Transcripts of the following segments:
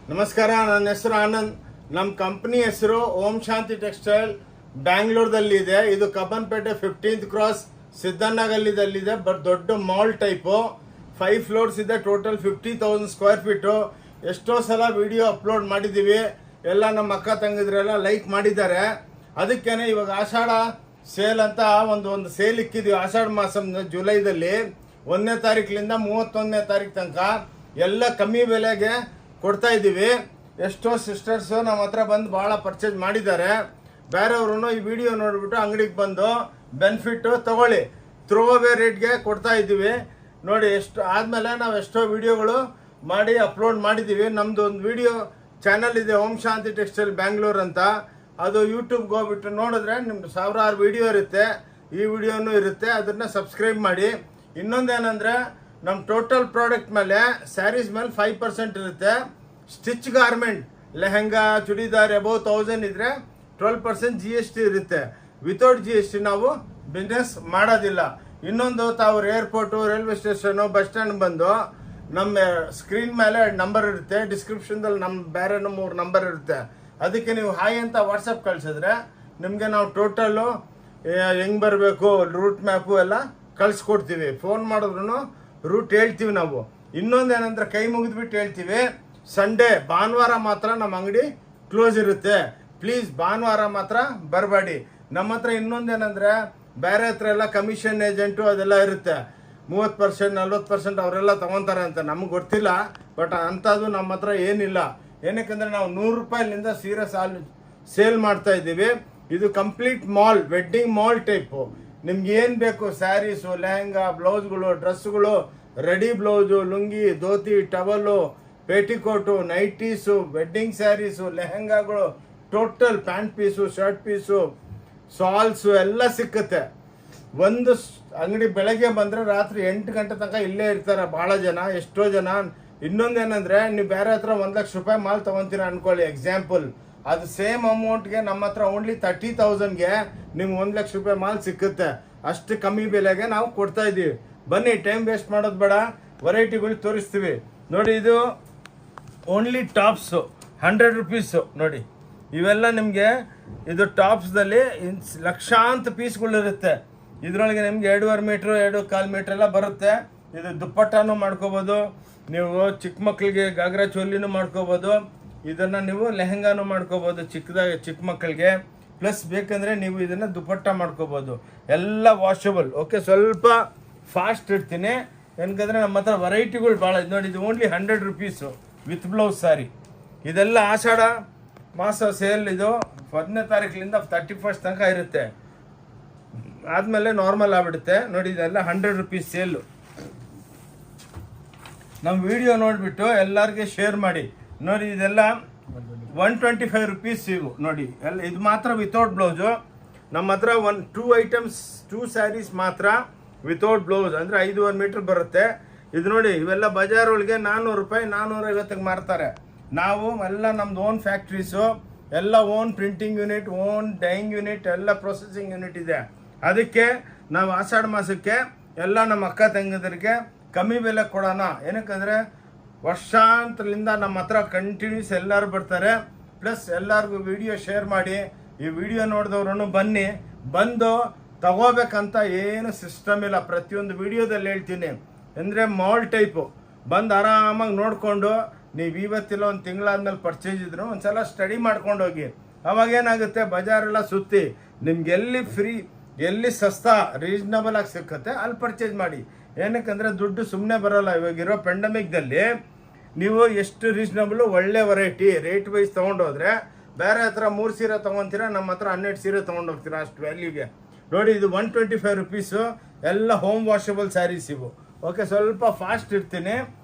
ನಮಸ್ಕಾರ, ನನ್ನ ಹೆಸರು ಆನಂದ್. ನಮ್ಮ ಕಂಪ್ನಿ ಹೆಸರು ಓಂ ಶಾಂತಿ ಟೆಕ್ಸ್ಟೈಲ್ ಬ್ಯಾಂಗ್ಳೂರ್ದಲ್ಲಿದೆ. ಇದು ಕಬ್ಬನ್ಪೇಟೆ 15th ಕ್ರಾಸ್ ಸಿದ್ದಣ್ಣಗಲ್ಲಿದಲ್ಲಿದೆ. ದೊಡ್ಡ ಮಾಲ್ ಟೈಪು 5 ಫ್ಲೋರ್ಸ್ ಇದೆ. Total 50,000 square feet. ಎಷ್ಟೋ ಸಲ ವಿಡಿಯೋ ಅಪ್ಲೋಡ್ ಮಾಡಿದ್ದೀವಿ. ಎಲ್ಲ ನಮ್ಮ ಅಕ್ಕ ತಂಗಿದ್ರೆಲ್ಲ ಲೈಕ್ ಮಾಡಿದ್ದಾರೆ. ಅದಕ್ಕೇನೆ ಇವಾಗ ಆಷಾಢ ಸೇಲ್ ಅಂತ ಒಂದು ಸೇಲ್ ಇಕ್ಕಿದ್ದೀವಿ. ಆಷಾಢ ಮಾಸ ಜುಲೈದಲ್ಲಿ 1ನೇ ತಾರೀಕಿನಿಂದ 31ನೇ ತಾರೀಕು ತನಕ ಎಲ್ಲ ಕಮ್ಮಿ ಬೆಲೆಗೆ ಕೊಡ್ತಾ ಇದ್ದೀವಿ. ಎಷ್ಟೋ ಸಿಸ್ಟರ್ಸು ನಮ್ಮ ಹತ್ರ ಬಂದು ಭಾಳ ಪರ್ಚೇಸ್ ಮಾಡಿದ್ದಾರೆ. ಬೇರೆಯವರು ಈ ವಿಡಿಯೋ ನೋಡಿಬಿಟ್ಟು ಅಂಗಡಿಗೆ ಬಂದು ಬೆನಿಫಿಟ್ಟು ತಗೊಳ್ಳಿ, ಥ್ರೋ ಅವೇ ರೇಟ್ಗೆ ಕೊಡ್ತಾ ಇದ್ದೀವಿ. ನೋಡಿ, ಎಷ್ಟು ಆದಮೇಲೆ ನಾವು ಎಷ್ಟೋ ವಿಡಿಯೋಗಳು ಮಾಡಿ ಅಪ್ಲೋಡ್ ಮಾಡಿದ್ದೀವಿ. ನಮ್ಮದು ಒಂದು ವಿಡಿಯೋ ಚಾನಲ್ ಇದೆ, ಓಂ ಶಾಂತಿ ಟೆಕ್ಸ್ಟೈಲ್ ಬ್ಯಾಂಗ್ಳೂರ್ ಅಂತ. ಅದು ಯೂಟ್ಯೂಬ್ಗೆ ಹೋಗ್ಬಿಟ್ಟು ನೋಡಿದ್ರೆ ನಿಮ್ಗೆ ಸಾವಿರಾರು ವಿಡಿಯೋ ಇರುತ್ತೆ. ಈ ವಿಡಿಯೋನೂ ಇರುತ್ತೆ, ಅದನ್ನು ಸಬ್ಸ್ಕ್ರೈಬ್ ಮಾಡಿ. ಇನ್ನೊಂದೇನೆಂದರೆ, ನಮ್ಮ ಟೋಟಲ್ ಪ್ರಾಡಕ್ಟ್ ಮೇಲೆ ಸ್ಯಾರೀಸ್ ಮೇಲೆ 5% ಇರುತ್ತೆ. Stitch garment lehenga churidar above 1000 ಇದ್ರೆ 12% GST ಇರುತ್ತೆ. ವಿತೌಟ್ GST ನಾವು ಬಿಸ್ನೆಸ್ ಮಾಡೋದಿಲ್ಲ. ಇನ್ನೊಂದು, ತಾವು airport, railway station, bus stand ಬಂದು ನಮ್ಮ ಸ್ಕ್ರೀನ್ ಮೇಲೆ ನಂಬರ್ ಇರುತ್ತೆ. ಡಿಸ್ಕ್ರಿಪ್ಷನ್ದಲ್ಲಿ ನಮ್ಮ ಬೇರೆ 3 ನಂಬರ್ ಇರುತ್ತೆ. ಅದಕ್ಕೆ ನೀವು ಹಾಯ್ ಅಂತ ವಾಟ್ಸಪ್ ಕಳಿಸಿದ್ರೆ ನಿಮಗೆ ನಾವು ಟೋಟಲ್ಲು ಹೆಂಗೆ ಬರಬೇಕು, ರೂಟ್ ಮ್ಯಾಪು ಎಲ್ಲ ಕಳಿಸ್ಕೊಡ್ತೀವಿ. ಫೋನ್ ಮಾಡಿದ್ರು ರೂಟ್ ಹೇಳ್ತೀವಿ ನಾವು. ಇನ್ನೊಂದೇನಂದ್ರೆ, ಕೈ ಮುಗಿದ್ಬಿಟ್ಟು ಹೇಳ್ತೀವಿ, ಸಂಡೇ ಭಾನುವಾರ ಮಾತ್ರ ನಮ್ಮ ಅಂಗಡಿ ಕ್ಲೋಸ್ ಇರುತ್ತೆ. ಪ್ಲೀಸ್ ಭಾನುವಾರ ಮಾತ್ರ ಬರಬೇಡಿ. ನಮ್ಮ ಹತ್ರ ಇನ್ನೊಂದೇನಂದರೆ, ಬೇರೆ ಹತ್ರ ಎಲ್ಲ ಕಮಿಷನ್ ಏಜೆಂಟು ಅದೆಲ್ಲ ಇರುತ್ತೆ. 30% 40% ಅವರೆಲ್ಲ ತೊಗೊತಾರೆ ಅಂತ ನಮ್ಗೆ ಗೊತ್ತಿಲ್ಲ. ಬಟ್ ಅಂಥದ್ದು ನಮ್ಮ ಹತ್ರ ಏನಿಲ್ಲ. ಏನಕ್ಕೆಂದರೆ ನಾವು 100 ರೂಪಾಯಿಲಿಂದ ಸೀರೆ ಸೇಲ್ ಮಾಡ್ತಾ ಇದ್ದೀವಿ. ಇದು complete mall, wedding mall type. ನಿಮ್ಗೆ ಏನು ಬೇಕು, ಸ್ಯಾರೀಸು, ಲೆಹಂಗಾ, ಬ್ಲೌಸ್ಗಳು, ಡ್ರೆಸ್ಗಳು, ready blouse, lungi, dhoti, towel, petticoat, nighties, wedding saris, ಲೆಹಂಗಾಗಳು, total pant piece, shirt piece, shawls ಎಲ್ಲ ಸಿಕ್ಕುತ್ತೆ. ಒಂದು ಅಂಗಡಿ ಬೆಳಗ್ಗೆ ಬಂದರೆ ರಾತ್ರಿ 8 ಗಂಟೆ ತನಕ ಇಲ್ಲೇ ಇರ್ತಾರೆ ಭಾಳ ಜನ, ಎಷ್ಟೋ ಜನ. ಇನ್ನೊಂದೇನೆಂದರೆ, ನೀವು ಬೇರೆ ಹತ್ರ 1 ಲಕ್ಷ ರೂಪಾಯಿ ಮಾಲ್ ತೊಗೊತೀರ ಅಂದ್ಕೊಳ್ಳಿ, ಎಕ್ಸಾಂಪಲ್. ಅದು ಸೇಮ್ ಅಮೌಂಟ್ಗೆ ನಮ್ಮ ಹತ್ರ ಓನ್ಲಿ 30,000ಗೆ ನಿಮ್ಗೆ 1 ಲಕ್ಷ ರೂಪಾಯಿ ಮಾಲ್ ಸಿಕ್ಕುತ್ತೆ. ಅಷ್ಟು ಕಮ್ಮಿ ಬೆಲೆಗೆ ನಾವು ಕೊಡ್ತಾ ಇದ್ದೀವಿ. ಬನ್ನಿ, ಟೈಮ್ ವೇಸ್ಟ್ ಮಾಡೋದು ಬೇಡ, ವೆರೈಟಿಗಳು ತೋರಿಸ್ತೀವಿ. ನೋಡಿ, ಇದು ಓನ್ಲಿ ಟಾಪ್ಸು 100 ರುಪೀಸು. ನೋಡಿ, ಇವೆಲ್ಲ ನಿಮಗೆ ಇದು ಟಾಪ್ಸ್ದಲ್ಲಿ ಲಕ್ಷಾಂತರ ಪೀಸ್ಗಳಿರುತ್ತೆ. ಇದರೊಳಗೆ ನಿಮ್ಗೆ 2.5 ಮೀಟ್ರು 2.25 ಮೀಟ್ರ್ ಎಲ್ಲ ಬರುತ್ತೆ. ಇದು ದುಪ್ಪಟ್ಟನೂ ಮಾಡ್ಕೋಬೋದು, ನೀವು ಚಿಕ್ಕ ಮಕ್ಕಳಿಗೆ ಗಾಗ್ರಾ ಚೋಲಿನೂ ಮಾಡ್ಕೋಬೋದು. ಇದನ್ನು ನೀವು ಲೆಹಂಗಾನು ಮಾಡ್ಕೋಬೋದು ಚಿಕ್ಕ ಮಕ್ಕಳಿಗೆ. ಪ್ಲಸ್ ಬೇಕಂದರೆ ನೀವು ಇದನ್ನು ದುಪ್ಪಟ್ಟ ಮಾಡ್ಕೋಬೋದು. ಎಲ್ಲ ವಾಷಬಲ್. ಓಕೆ, ಸ್ವಲ್ಪ ಫಾಸ್ಟ್ ಇಡ್ತೀನಿ, ಏನಕಂದರೆ ನಮ್ಮ ಹತ್ರ ವೆರೈಟಿಗಳು ಭಾಳ ಇದೆ. ನೋಡಿ, ಇದು only 100 rupees with blouse sari. ಇದೆಲ್ಲ ಆಷಾಢ ಮಾಸ ಸೇಲ್. ಇದು 1ನೇ ತಾರೀಕಿನಿಂದ 31st ತನಕ ಇರುತ್ತೆ. ಆದಮೇಲೆ ನಾರ್ಮಲ್ ಆಗಿಬಿಡುತ್ತೆ. ನೋಡಿ, ಇದೆಲ್ಲ 100 ರುಪೀಸ್ ಸೇಲು. ನಮ್ಮ ವಿಡಿಯೋ ನೋಡಿಬಿಟ್ಟು ಎಲ್ಲರಿಗೆ ಶೇರ್ ಮಾಡಿ. ನೋಡಿ, ಇದೆಲ್ಲ 125 ರುಪೀಸ್ ಇವು. ನೋಡಿ, ಎಲ್ಲ ಇದು ಮಾತ್ರ ವಿತೌಟ್ ಬ್ಲೌಸು. ನಮ್ಮ ಹತ್ರ 2 ಸ್ಯಾರೀಸ್ ಮಾತ್ರ ವಿತೌಟ್ ಬ್ಲೌಸ್, ಅಂದರೆ 5.5 ಮೀಟ್ರ್ ಬರುತ್ತೆ. ಇದು ನೋಡಿ, ಇವೆಲ್ಲ ಬಜಾರ್ ಒಳಗೆ 400 ರೂಪಾಯಿ 450ಗೆ ಮಾರ್ತಾರೆ. ನಾವು ಎಲ್ಲ ನಮ್ದು ಓನ್ ಫ್ಯಾಕ್ಟ್ರೀಸು, ಎಲ್ಲ own printing unit, own dyeing unit, ಎಲ್ಲ ಪ್ರೊಸೆಸಿಂಗ್ ಯೂನಿಟ್ ಇದೆ. ಅದಕ್ಕೆ ನಾವು ಆಷಾಢ ಮಾಸಕ್ಕೆ ಎಲ್ಲ ನಮ್ಮ ಅಕ್ಕ ತಂಗಿದರಿಗೆ ಕಮ್ಮಿ ಬೆಲೆ ಕೊಡೋಣ. ಏನಕ್ಕಂದರೆ ವರ್ಷಾಂತರದಿಂದ ನಮ್ಮ ಹತ್ರ ಕಂಟಿನ್ಯೂಸ್ ಎಲ್ಲರೂ ಬರ್ತಾರೆ. ಪ್ಲಸ್ ಎಲ್ಲರಿಗೂ ವಿಡಿಯೋ ಶೇರ್ ಮಾಡಿ. ಈ ವಿಡಿಯೋ ನೋಡಿದವ್ರು ಬನ್ನಿ, ಬಂದು ತಗೋಬೇಕಂತ ಏನು ಸಿಸ್ಟಮ್ ಇಲ್ಲ. ಪ್ರತಿಯೊಂದು ವಿಡಿಯೋದಲ್ಲಿ ಹೇಳ್ತೀನಿ. ಅಂದರೆ ಮಾಲ್ ಟೈಪು ಬಂದು ಆರಾಮಾಗಿ ನೋಡಿಕೊಂಡು, ನೀವು ಇವತ್ತಿಲ್ಲ ಒಂದು ತಿಂಗಳಾದ್ಮೇಲೆ ಪರ್ಚೇಸ್ ಇದ್ರು ಒಂದ್ಸಲ ಸ್ಟಡಿ ಮಾಡ್ಕೊಂಡು ಹೋಗಿ. ಅವಾಗೇನಾಗುತ್ತೆ, ಬಜಾರೆಲ್ಲ ಸುತ್ತಿ ನಿಮ್ಗೆ ಎಲ್ಲಿ ಫ್ರೀ, ಎಲ್ಲಿ ಸಸ್ತಾ ರೀಸನಬಲ್ ಆಗಿ ಸಿಕ್ಕತ್ತೆ ಅಲ್ಲಿ ಪರ್ಚೇಸ್ ಮಾಡಿ. ಏನಕ್ಕಂದರೆ ದುಡ್ಡು ಸುಮ್ಮನೆ ಬರೋಲ್ಲ. ಇವಾಗಿರೋ ಪೆಂಡಮಿಕ್ದಲ್ಲಿ ನೀವು ಎಷ್ಟು ರೀಸನಬಲು, ಒಳ್ಳೆ ವೆರೈಟಿ ರೇಟ್ ವೈಸ್ ತೊಗೊಂಡೋದ್ರೆ ಬೇರೆ ಹತ್ರ 3 ಸೀರೆ ತೊಗೊತೀರಾ, ನಮ್ಮ ಹತ್ರ 12 ಸೀರೆ ತೊಗೊಂಡೋಗ್ತೀರಾ ಅಷ್ಟು ವ್ಯಾಲ್ಯೂಗೆ. ನೋಡಿ, ಇದು 125 ರುಪೀಸು. ಎಲ್ಲ ಹೋಮ್ ವಾಷಬಲ್ ಸ್ಯಾರೀಸ್ ಇವು. ಓಕೆ, ಸ್ವಲ್ಪ ಫಾಸ್ಟ್ ಇರ್ತೀನಿ,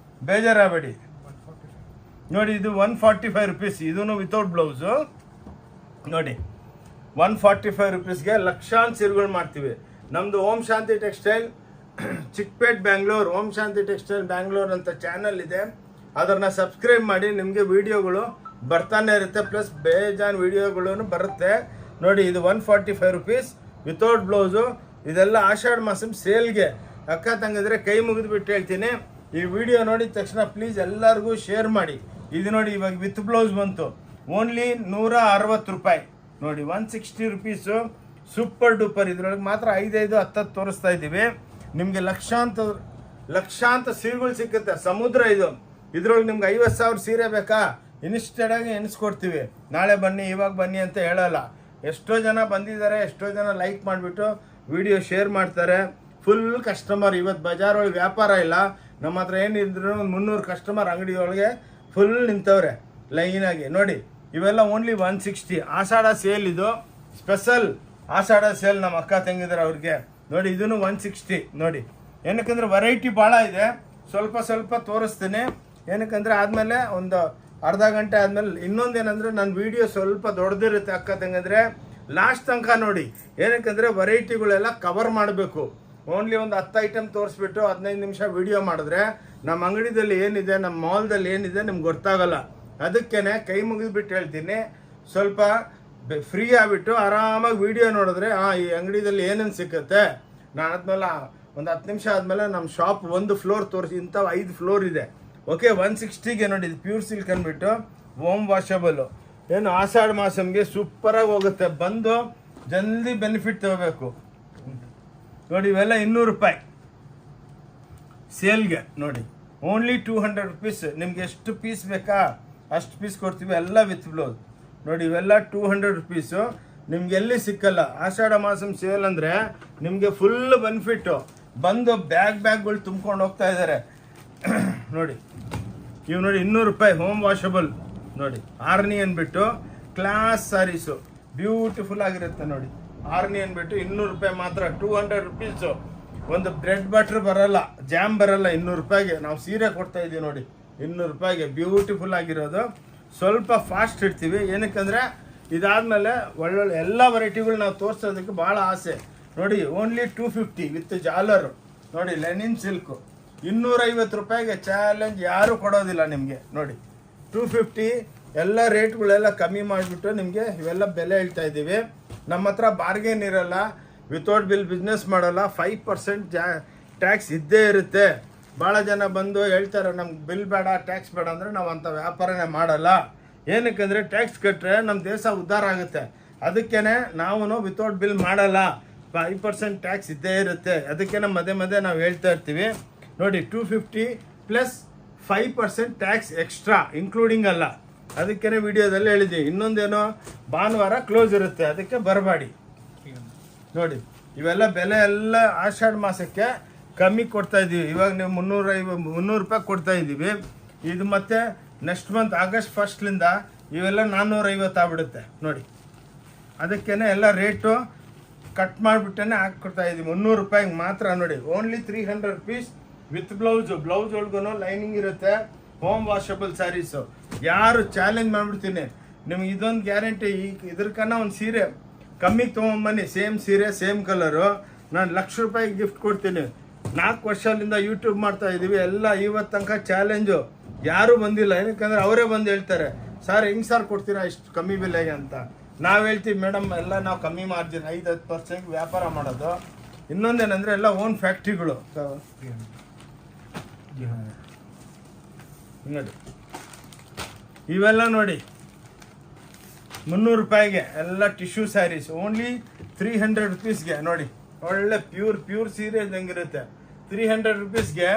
ಬೇಜಾರಾಗಬೇಡಿ. ನೋಡಿ, ಇದು 145 ರುಪೀಸ್. ಇದೂ ವಿತೌಟ್ ಬ್ಲೌಸು. ನೋಡಿ, 145 ರುಪೀಸ್ಗೆ ಲಕ್ಷಾಂತರ ಸೀರೆಗಳು ಮಾಡ್ತೀವಿ. ನಮ್ಮದು ಓಂ ಶಾಂತಿ ಟೆಕ್ಸ್ಟೈಲ್ ಚಿಕ್ಕಪೇಟ್ ಬ್ಯಾಂಗ್ಳೂರ್, ಓಂ ಶಾಂತಿ ಟೆಕ್ಸ್ಟೈಲ್ ಬ್ಯಾಂಗ್ಳೂರ್ ಅಂತ ಚಾನಲ್ ಇದೆ. ಅದನ್ನು ಸಬ್ಸ್ಕ್ರೈಬ್ ಮಾಡಿ, ನಿಮಗೆ ವಿಡಿಯೋಗಳು ಬರ್ತಾನೆ ಇರುತ್ತೆ. ಪ್ಲಸ್ ಬೇಜಾನ್ ವಿಡಿಯೋಗಳು ಬರುತ್ತೆ. ನೋಡಿ, ಇದು 145 ರುಪೀಸ್ ವಿತೌಟ್ ಬ್ಲೌಸು. ಇದೆಲ್ಲ ಆಷಾಢ ಮಾಸ ಸೇಲ್ಗೆ. ಅಕ್ಕ ತಂಗಿದ್ರೆ ಕೈ ಮುಗಿದ್ಬಿಟ್ಟು ಹೇಳ್ತೀನಿ, ಈ ವಿಡಿಯೋ ನೋಡಿದ ತಕ್ಷಣ ಪ್ಲೀಸ್ ಎಲ್ಲರಿಗೂ ಶೇರ್ ಮಾಡಿ. ಇದು ನೋಡಿ ಇವಾಗ ವಿತ್ ಬ್ಲೌಸ್ ಬಂತು ಓನ್ಲಿ 160 ರೂಪಾಯಿ ನೋಡಿ, 160 ರುಪೀಸು. Super duper. ಇದ್ರೊಳಗೆ ಮಾತ್ರ 5 10 ತೋರಿಸ್ತಾ ಇದ್ದೀವಿ. ನಿಮಗೆ ಲಕ್ಷಾಂತ ಸೀರೆಗಳು ಸಿಕ್ಕುತ್ತೆ. ಸಮುದ್ರ ಇದು. ಇದ್ರೊಳಗೆ ನಿಮ್ಗೆ 50,000 ಸೀರೆ ಬೇಕಾ? ಇನ್ಸ್ಟೆಡಾಗಿ ಎನಿಸ್ಕೊಡ್ತೀವಿ. ನಾಳೆ ಬನ್ನಿ, ಇವಾಗ ಬನ್ನಿ ಅಂತ ಹೇಳಲ್ಲ. ಎಷ್ಟೋ ಜನ ಬಂದಿದ್ದಾರೆ, ಎಷ್ಟೋ ಜನ ಲೈಕ್ ಮಾಡಿಬಿಟ್ಟು ವಿಡಿಯೋ ಶೇರ್ ಮಾಡ್ತಾರೆ. Full customer. ಇವತ್ತು ಬಜಾರ್ ಒಳಗೆ ವ್ಯಾಪಾರ ಇಲ್ಲ. ನಮ್ಮ ಹತ್ರ ಏನಿದ್ರು ಒಂದು 300 ಕಸ್ಟಮರ್ ಅಂಗಡಿ ಒಳಗೆ ಫುಲ್ ನಿಂತವ್ರೆ ಲೈನಾಗಿ. ನೋಡಿ ಇವೆಲ್ಲ ಓನ್ಲಿ 160. ಆಷಾಢ ಸೇಲ್ ಇದು, ಸ್ಪೆಷಲ್ ಆಷಾಢ ಸೇಲ್. ನಮ್ಮ ಅಕ್ಕ ತಂಗಿದ್ದಾರೆ ಅವ್ರಿಗೆ ನೋಡಿ. ಇದನ್ನು 160 ನೋಡಿ. ಏನಕ್ಕಂದ್ರೆ ವೆರೈಟಿ ಭಾಳ ಇದೆ. ಸ್ವಲ್ಪ ತೋರಿಸ್ತೀನಿ. ಏನಕ್ಕಂದ್ರೆ ಆದಮೇಲೆ ಒಂದು ಅರ್ಧ ಗಂಟೆ ಆದಮೇಲೆ ಇನ್ನೊಂದೇನಂದ್ರೆ ನನ್ನ ವಿಡಿಯೋ ಸ್ವಲ್ಪ ದೊಡ್ಡದಿರುತ್ತೆ ಅಕ್ಕ ತಂಗಂದ್ರೆ, ಲಾಸ್ಟ್ ತನಕ ನೋಡಿ. ಏನಕ್ಕಂದ್ರೆ ವೆರೈಟಿಗಳೆಲ್ಲ ಕವರ್ ಮಾಡಬೇಕು. ಓನ್ಲಿ ಒಂದು 10 ಐಟಮ್ ತೋರಿಸ್ಬಿಟ್ಟು 15 ನಿಮಿಷ ವಿಡಿಯೋ ಮಾಡಿದ್ರೆ ನಮ್ಮ ಅಂಗಡಿದಲ್ಲಿ ಏನಿದೆ, ನಮ್ಮ ಮಾಲ್ದಲ್ಲಿ ಏನಿದೆ ನಿಮ್ಗೆ ಗೊತ್ತಾಗಲ್ಲ. ಅದಕ್ಕೇನೆ ಕೈ ಮುಗಿದ್ಬಿಟ್ಟು ಹೇಳ್ತೀನಿ, ಸ್ವಲ್ಪ ಫ್ರೀ ಆಗಿಬಿಟ್ಟು ಆರಾಮಾಗಿ ವಿಡಿಯೋ ನೋಡಿದ್ರೆ ಈ ಅಂಗಡಿದಲ್ಲಿ ಏನೇನು ಸಿಕ್ಕುತ್ತೆ. ನಾನು ಆದ್ಮೇಲೆ ಒಂದು 10 ನಿಮಿಷ ಆದಮೇಲೆ ನಮ್ಮ ಶಾಪ್ ಒಂದು ಫ್ಲೋರ್ ತೋರಿಸಿ. ಇಂಥವು 5 ಫ್ಲೋರ್ ಇದೆ. ಓಕೆ, 160ಗೆ ನೋಡಿ. ಇದು ಪ್ಯೂರ್ ಸಿಲ್ಕ್ ಅಂದ್ಬಿಟ್ಟು ಹೋಮ್ ವಾಷಬಲು. ಏನು ಆಷಾಢ ಮಾಸಮ್ಗೆ ಸೂಪರಾಗಿ ಹೋಗುತ್ತೆ. ಬಂದು ಜಲ್ದಿ ಬೆನಿಫಿಟ್ ತಗೋಬೇಕು ನೋಡಿ. ಇವೆಲ್ಲ 200 ರೂಪಾಯಿ ಸೇಲ್ಗೆ ನೋಡಿ. Only 200 rupees. ನಿಮ್ಗೆ ಎಷ್ಟು ಪೀಸ್ ಬೇಕಾ ಅಷ್ಟು ಪೀಸ್ ಕೊಡ್ತೀವಿ, ಎಲ್ಲ ವಿತ್ ಬ್ಲೌಸ್ ನೋಡಿ. ಇವೆಲ್ಲ 200 ರುಪೀಸು. ನಿಮ್ಗೆ ಎಲ್ಲಿ ಸಿಕ್ಕಲ್ಲ. ಆಷಾಢ ಮಾಸಮ್ ಸೇಲ್ ಅಂದರೆ ನಿಮಗೆ ಫುಲ್ ಬೆನಿಫಿಟ್ಟು. ಬಂದು ಬ್ಯಾಗ್ಗಳು ತುಂಬ್ಕೊಂಡು ಹೋಗ್ತಾ ಇದ್ದಾರೆ ನೋಡಿ. ಇವು ನೋಡಿ 200 ರೂಪಾಯಿ ಹೋಮ್ ವಾಷಬಲ್ ನೋಡಿ. ಆರ್ನಿ ಅಂದ್ಬಿಟ್ಟು ಕ್ಲಾಸ್ ಸ್ಯಾರೀಸು ಬ್ಯೂಟಿಫುಲ್ ಆಗಿರುತ್ತೆ ನೋಡಿ. ಆರ್ನಿ ಅಂದ್ಬಿಟ್ಟು 200 ರೂಪಾಯಿ ಮಾತ್ರ. 200 ರುಪೀಸು. ಒಂದು ಬ್ರೆಡ್ ಬಟರ್ ಬರಲ್ಲ, ಜಾಮ್ ಬರಲ್ಲ. 200 ರೂಪಾಯಿಗೆ ನಾವು ಸೀರೆ ಕೊಡ್ತಾ ಇದ್ದೀವಿ ನೋಡಿ. 200 ರೂಪಾಯಿಗೆ ಬ್ಯೂಟಿಫುಲ್ ಆಗಿರೋದು. ಸ್ವಲ್ಪ ಫಾಸ್ಟ್ ಇಡ್ತೀವಿ. ಏನಕ್ಕಂದ್ರೆ ಇದಾದ್ಮೇಲೆ ಒಳ್ಳೊಳ್ಳೆ ಎಲ್ಲ ವೆರೈಟಿಗಳು ನಾವು ತೋರಿಸೋದಕ್ಕೆ ಭಾಳ ಆಸೆ ನೋಡಿ. ಓನ್ಲಿ 250 ವಿತ್ ಜಾಲರು ನೋಡಿ. ಲೆನಿನ್ ಸಿಲ್ಕು 250 ರೂಪಾಯಿಗೆ ಚಾಲೆಂಜ್ ಯಾರು ಕೊಡೋದಿಲ್ಲ ನಿಮಗೆ ನೋಡಿ. 250 ಎಲ್ಲ ರೇಟ್ಗಳೆಲ್ಲ ಕಮ್ಮಿ ಮಾಡಿಬಿಟ್ಟು ನಿಮಗೆ ಇವೆಲ್ಲ ಬೆಲೆ ಹೇಳ್ತಾ ಇದ್ದೀವಿ. ನಮ್ಮ ಹತ್ರ ಬಾರ್ಗೇನ್ ಇರಲ್ಲ. ವಿತೌಟ್ ಬಿಲ್ ಬಿಸ್ನೆಸ್ ಮಾಡಲ್ಲ. 5% ಟ್ಯಾಕ್ಸ್ ಇದ್ದೇ ಇರುತ್ತೆ. ಭಾಳ ಜನ ಬಂದು ಹೇಳ್ತಾರೆ ನಮ್ಗೆ ಬಿಲ್ ಬೇಡ, ಟ್ಯಾಕ್ಸ್ ಬೇಡ ಅಂದರೆ ನಾವು ಅಂಥ ವ್ಯಾಪಾರನೇ ಮಾಡಲ್ಲ. ಏನಕ್ಕಂದರೆ ಟ್ಯಾಕ್ಸ್ ಕಟ್ಟರೆ ನಮ್ಮ ದೇಶ ಉದ್ಧಾರ ಆಗುತ್ತೆ. ಅದಕ್ಕೇ ನಾವು ವಿತೌಟ್ ಬಿಲ್ ಮಾಡಲ್ಲ. 5% ಟ್ಯಾಕ್ಸ್ ಇದ್ದೇ ಇರುತ್ತೆ. ಅದಕ್ಕೆ ಮಧ್ಯೆ ನಾವು ಹೇಳ್ತಾ ಇರ್ತೀವಿ ನೋಡಿ. 250 ಪ್ಲಸ್ 5% ಟ್ಯಾಕ್ಸ್ ಎಕ್ಸ್ಟ್ರಾ ಇನ್ಕ್ಲೂಡಿಂಗ್ ಅಲ್ಲ. ಅದಕ್ಕೇ ವಿಡಿಯೋದಲ್ಲಿ ಹೇಳಿದ್ದೀವಿ. ಇನ್ನೊಂದೇನೋ ಭಾನುವಾರ ಕ್ಲೋಸ್ ಇರುತ್ತೆ, ಅದಕ್ಕೆ ಬರಬೇಡಿ ನೋಡಿ. ಇವೆಲ್ಲ ಬೆಲೆ ಎಲ್ಲ ಆಷಾಢ ಮಾಸಕ್ಕೆ ಕಮ್ಮಿ ಕೊಡ್ತಾ ಇದ್ದೀವಿ. ಇವಾಗ ನೀವು 300 ರೂಪಾಯಿ ಕೊಡ್ತಾ ಇದ್ದೀವಿ. ಇದು ಮತ್ತೆ ನೆಕ್ಸ್ಟ್ ಮಂತ್ ಆಗಸ್ಟ್ 1ಲಿಂದ ಇವೆಲ್ಲ 450 ಆಗ್ಬಿಡುತ್ತೆ ನೋಡಿ. ಅದಕ್ಕೇ ಎಲ್ಲ ರೇಟು ಕಟ್ ಮಾಡಿಬಿಟ್ಟೇ ಹಾಕ್ಕೊಡ್ತಾ ಇದ್ದೀವಿ. 300 ರೂಪಾಯಿಗೆ ಮಾತ್ರ ನೋಡಿ. Only 300 rupees with blouse. Blouse ಒಳಗೂ ಲೈನಿಂಗ್ ಇರುತ್ತೆ. Home washable saris. ಯಾರು ಚಾಲೆಂಜ್ ಮಾಡಿಬಿಡ್ತೀನಿ ನಿಮ್ಗೆ ಇದೊಂದು ಗ್ಯಾರಂಟಿ. ಇದ್ರಕನ್ನ ಒಂದು ಸೀರೆ ಕಮ್ಮಿಗೆ ತೊಗೊಂಬನ್ನಿ, ಸೇಮ್ ಸೀರೆ ಸೇಮ್ ಕಲರು, ನಾನು ₹1,00,000 ಗಿಫ್ಟ್ ಕೊಡ್ತೀನಿ. 4 ವರ್ಷದಿಂದ ಯೂಟ್ಯೂಬ್ ಮಾಡ್ತಾ ಇದ್ದೀವಿ. ಎಲ್ಲ ಇವತ್ತು ತನಕ ಚಾಲೆಂಜು ಯಾರೂ ಬಂದಿಲ್ಲ. ಏನಕ್ಕಂದ್ರೆ ಅವರೇ ಬಂದು ಹೇಳ್ತಾರೆ, ಸರ್ ಹೆಂಗೆ ಸರ್ ಕೊಡ್ತೀರಾ ಇಷ್ಟು ಕಮ್ಮಿ ಬೆಲೆಗೆ ಅಂತ. ನಾವು ಹೇಳ್ತೀವಿ ಮೇಡಮ್ ಎಲ್ಲ ನಾವು ಕಮ್ಮಿ ಮಾರ್ಜಿನ್ 5-10% ವ್ಯಾಪಾರ ಮಾಡೋದು. ಇನ್ನೊಂದೇನೆಂದರೆ ಎಲ್ಲ ಓನ್ ಫ್ಯಾಕ್ಟ್ರಿಗಳು ನೋಡಿ. ಇವೆಲ್ಲ ನೋಡಿ 300 ರೂಪಾಯಿಗೆ ಎಲ್ಲ ಟಿಶ್ಯೂ ಸ್ಯಾರೀಸ್. ಓನ್ಲಿ 300 ರುಪೀಸ್ಗೆ ನೋಡಿ. ಒಳ್ಳೆ ಪ್ಯೂರ್ ಸೀರೆ ಇದ್ದಂಗಿರುತ್ತೆ. 300 ರುಪೀಸ್ಗೆ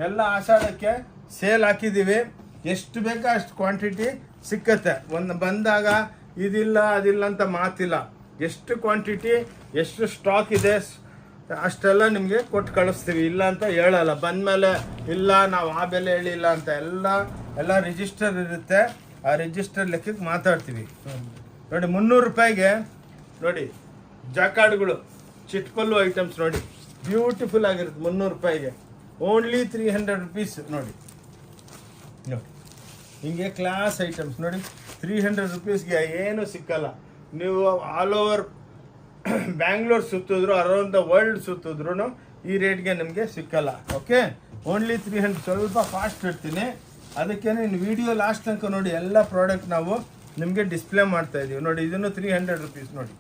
ಎಲ್ಲ ಆಷಾಢಕ್ಕೆ ಸೇಲ್ ಹಾಕಿದ್ದೀವಿ. ಎಷ್ಟು ಬೇಕೋ ಅಷ್ಟು ಕ್ವಾಂಟಿಟಿ ಸಿಕ್ಕತ್ತೆ. ಒಂದು ಬಂದಾಗ ಇದಿಲ್ಲ ಅದಿಲ್ಲ ಅಂತ ಮಾತಿಲ್ಲ. ಎಷ್ಟು ಕ್ವಾಂಟಿಟಿ ಎಷ್ಟು ಸ್ಟಾಕ್ ಇದೆ ಅಷ್ಟೆಲ್ಲ ನಿಮಗೆ ಕೊಟ್ಟು ಕಳಿಸ್ತೀವಿ. ಇಲ್ಲ ಅಂತ ಹೇಳಲ್ಲ. ಬಂದಮೇಲೆ ಇಲ್ಲ ನಾವು ಆ ಬೆಲೆ ಹೇಳಿಲ್ಲ ಅಂತ ಎಲ್ಲ ರಿಜಿಸ್ಟರ್ ಇರುತ್ತೆ. ಆ ರಿಜಿಸ್ಟರ್ ಲೆಕ್ಕಕ್ಕೆ ಮಾತಾಡ್ತೀವಿ ನೋಡಿ. 300 ರೂಪಾಯಿಗೆ ನೋಡಿ ಜಾಕಾರ್ಡ್ಗಳು ಚಿಟ್ಪಲ್ಲು ಐಟಮ್ಸ್ ನೋಡಿ. ಬ್ಯೂಟಿಫುಲ್ ಆಗಿರುತ್ತೆ 300 ರೂಪಾಯಿಗೆ. ಓನ್ಲಿ 300 ರುಪೀಸ್ ನೋಡಿ. ಹಿಂಗೆ ಕ್ಲಾಸ್ ಐಟಮ್ಸ್ ನೋಡಿ. 300 ರುಪೀಸ್ಗೆ ಏನು ಸಿಕ್ಕಲ್ಲ. ನೀವು ಆಲ್ ಓವರ್ ಬ್ಯಾಂಗ್ಳೂರ್ ಸುತ್ತಿದ್ರು, ಅರೌಂಡ್ ದ ವರ್ಲ್ಡ್ ಸುತ್ತಿದ್ರು ಈ ರೇಟ್ಗೆ ನಿಮಗೆ ಸಿಕ್ಕಲ್ಲ. Okay, only 300. ಸ್ವಲ್ಪ ಫಾಸ್ಟ್ ಇಡ್ತೀನಿ. ಅದಕ್ಕೆ ಇನ್ನು ವಿಡಿಯೋ ಲಾಸ್ಟ್ ತನಕ ನೋಡಿ. ಎಲ್ಲ ಪ್ರಾಡಕ್ಟ್ ನಾವು ನಿಮಗೆ ಡಿಸ್ಪ್ಲೇ ಮಾಡ್ತಾ ಇದ್ದೀವಿ ನೋಡಿ. ಇದನ್ನು 300 ರುಪೀಸ್ ನೋಡಿ.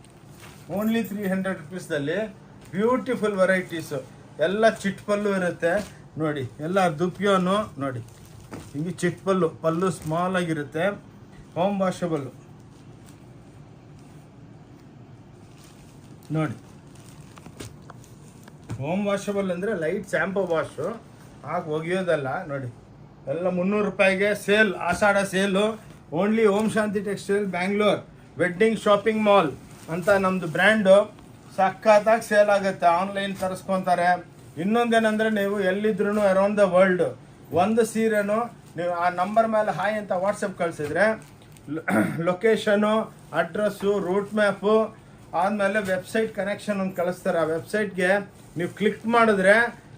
ಓನ್ಲಿ 300 ರುಪೀಸ್ದಲ್ಲಿ ಬ್ಯೂಟಿಫುಲ್ ವೆರೈಟೀಸು. ಎಲ್ಲ ಚಿಟ್ಪಲ್ಲು ಇರುತ್ತೆ ನೋಡಿ. ಎಲ್ಲ ದುಪ್ಯೋನು ನೋಡಿ. ಹಿಂಗೆ ಚಿಕ್ಕ ಪಲ್ಲು ಸ್ಮಾಲ್ ಆಗಿರುತ್ತೆ, ಹೋಮ್ ವಾಷಬಲ್ಲು ನೋಡಿ. ಹೋಮ್ ವಾಷಬಲ್ ಅಂದರೆ ಲೈಟ್ ಶಾಂಪು ವಾಶು ಹಾಕಿ ಒಗೆಯೋದಲ್ಲ ನೋಡಿ. ಎಲ್ಲ 300 ರೂಪಾಯಿಗೆ sale, Ashadha sale. Only Om Shanti textile Bangalore wedding shopping mall ಅಂತ ನಮ್ಮದು ಬ್ರ್ಯಾಂಡು. ಸಖತ್ತಾಗಿ ಸೇಲ್ ಆಗುತ್ತೆ, ಆನ್ಲೈನ್ ತರಿಸ್ಕೊತಾರೆ. ಇನ್ನೊಂದೇನೆಂದರೆ ನೀವು ಎಲ್ಲಿದ್ರೂ ಅರೌಂಡ್ ದ ವರ್ಲ್ಡ್ ಒಂದು ಸೀರೆನೂ ನೀವು ಆ ನಂಬರ್ ಮೇಲೆ ಹಾಯ್ ಅಂತ ವಾಟ್ಸಪ್ ಕಳಿಸಿದ್ರೆ ಲೊಕೇಶನು, ಅಡ್ರೆಸ್ಸು, ರೂಟ್ ಮ್ಯಾಪು ಆದಮೇಲೆ ವೆಬ್ಸೈಟ್ ಕನೆಕ್ಷನ್ ಒಂದು ಕಳಿಸ್ತಾರೆ. ಆ ವೆಬ್ಸೈಟ್ಗೆ ನೀವು ಕ್ಲಿಕ್ ಮಾಡಿದ್ರೆ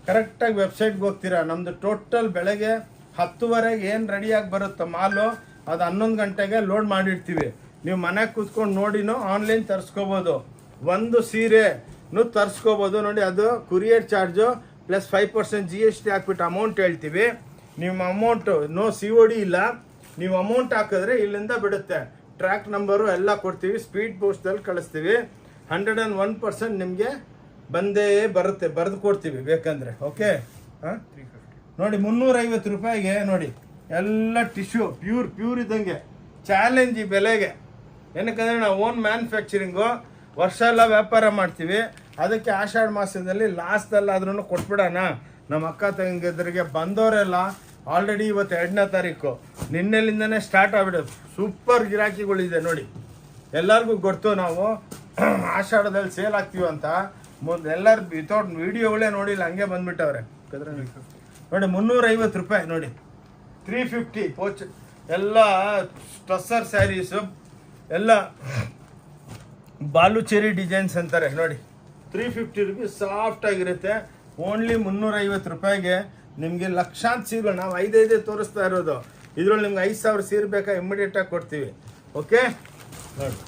ಕರೆಕ್ಟಾಗಿ ವೆಬ್ಸೈಟ್ಗೆ ಹೋಗ್ತೀರಾ. ನಮ್ಮದು ಟೋಟಲ್ ಬೆಳಗ್ಗೆ 10:30 ಏನು ರೆಡಿಯಾಗಿ ಬರುತ್ತೋ ಮಾಲು, ಅದು 11 ಗಂಟೆಗೆ ಲೋಡ್ ಮಾಡಿರ್ತೀವಿ. ನೀವು ಮನೆಗೆ ಕೂತ್ಕೊಂಡು ನೋಡಿನೂ ಆನ್ಲೈನ್ ತರಿಸ್ಕೋಬೋದು. ಒಂದು ಸೀರೆನೂ ತರಿಸ್ಕೋಬೋದು ನೋಡಿ. ಅದು ಕುರಿಯರ್ ಚಾರ್ಜು ಪ್ಲಸ್ 5% GST ಹಾಕ್ಬಿಟ್ಟು ಅಮೌಂಟ್ ಹೇಳ್ತೀವಿ. ನಿಮ್ಮ ಅಮೌಂಟು ನೋ COD ಇಲ್ಲ. ನೀವು ಅಮೌಂಟ್ ಹಾಕಿದ್ರೆ ಇಲ್ಲಿಂದ ಬಿಡುತ್ತೆ. ಟ್ರ್ಯಾಕ್ ನಂಬರು ಎಲ್ಲ ಕೊಡ್ತೀವಿ, ಸ್ಪೀಡ್ ಪೋಸ್ಟಲ್ಲಿ ಕಳಿಸ್ತೀವಿ. 101% ನಿಮಗೆ ಬಂದೇ ಬರುತ್ತೆ, ಬರೆದು ಕೊಡ್ತೀವಿ ಬೇಕಂದರೆ. ಓಕೆ ಹಾಂ ನೋಡಿ 350 ರೂಪಾಯಿಗೆ ನೋಡಿ ಎಲ್ಲ ಟಿಶ್ಯೂ ಪ್ಯೂರ್ ಇದ್ದಂಗೆ. ಚಾಲೆಂಜ್ ಈ ಬೆಲೆಗೆ, ಏನಕ್ಕಂದರೆ ನಾವು ಓನ್ ಮ್ಯಾನುಫ್ಯಾಕ್ಚರಿಂಗು, ವರ್ಷ ಎಲ್ಲ ವ್ಯಾಪಾರ ಮಾಡ್ತೀವಿ. ಅದಕ್ಕೆ ಆಷಾಢ ಮಾಸದಲ್ಲಿ ಲಾಸ್ಟಲ್ಲಾದ್ರೂ ಕೊಟ್ಬಿಡೋಣ ನಮ್ಮ ಅಕ್ಕ ತಂಗಿದ್ರಿಗೆ. ಬಂದವರೆಲ್ಲ ಆಲ್ರೆಡಿ ಇವತ್ತು 2ನೇ ತಾರೀಕು, ನಿನ್ನೆಲಿಂದನೇ ಸ್ಟಾರ್ಟ್ ಆಗ್ಬಿಡೋದು. ಸೂಪರ್ ಗಿರಾಕಿಗಳಿದೆ ನೋಡಿ. ಎಲ್ಲರಿಗೂ ಗೊತ್ತು ನಾವು ಆಷಾಢದಲ್ಲಿ ಸೇಲ್ ಆಗ್ತೀವಿ ಅಂತ. ಎಲ್ಲರೂ ವಿತೌಟ್ ವಿಡಿಯೋಗಳೇ ನೋಡಿಲ್ಲ, ಹಂಗೆ ಬಂದ್ಬಿಟ್ಟವ್ರೆ ನೋಡಿ. 350 ರೂಪಾಯಿ ನೋಡಿ, 350 ಪೋಚ್ ಎಲ್ಲ ಟಸ್ಸರ್ ಸ್ಯಾರೀಸು, ಎಲ್ಲ ಬಾಲುಚೇರಿ ಡಿಸೈನ್ಸ್ ಅಂತಾರೆ ನೋಡಿ. 350 ರುಪೀಸ್ ಸಾಫ್ಟ್ ಆಗಿರುತ್ತೆ. ಓನ್ಲಿ 350 ರೂಪಾಯಿಗೆ ನಿಮಗೆ ಲಕ್ಷಾಂತರ ಸೀರೆ. ನಾವು 5 ತೋರಿಸ್ತಾ ಇರೋದು. ಇದ್ರಲ್ಲಿ ನಿಮ್ಗೆ 5,000 ಸೀರೆ ಬೇಕಾ ಇಮ್ಮಿಡಿಯೇಟಾಗಿ ಕೊಡ್ತೀವಿ. ಓಕೆ ನೋಡಿ,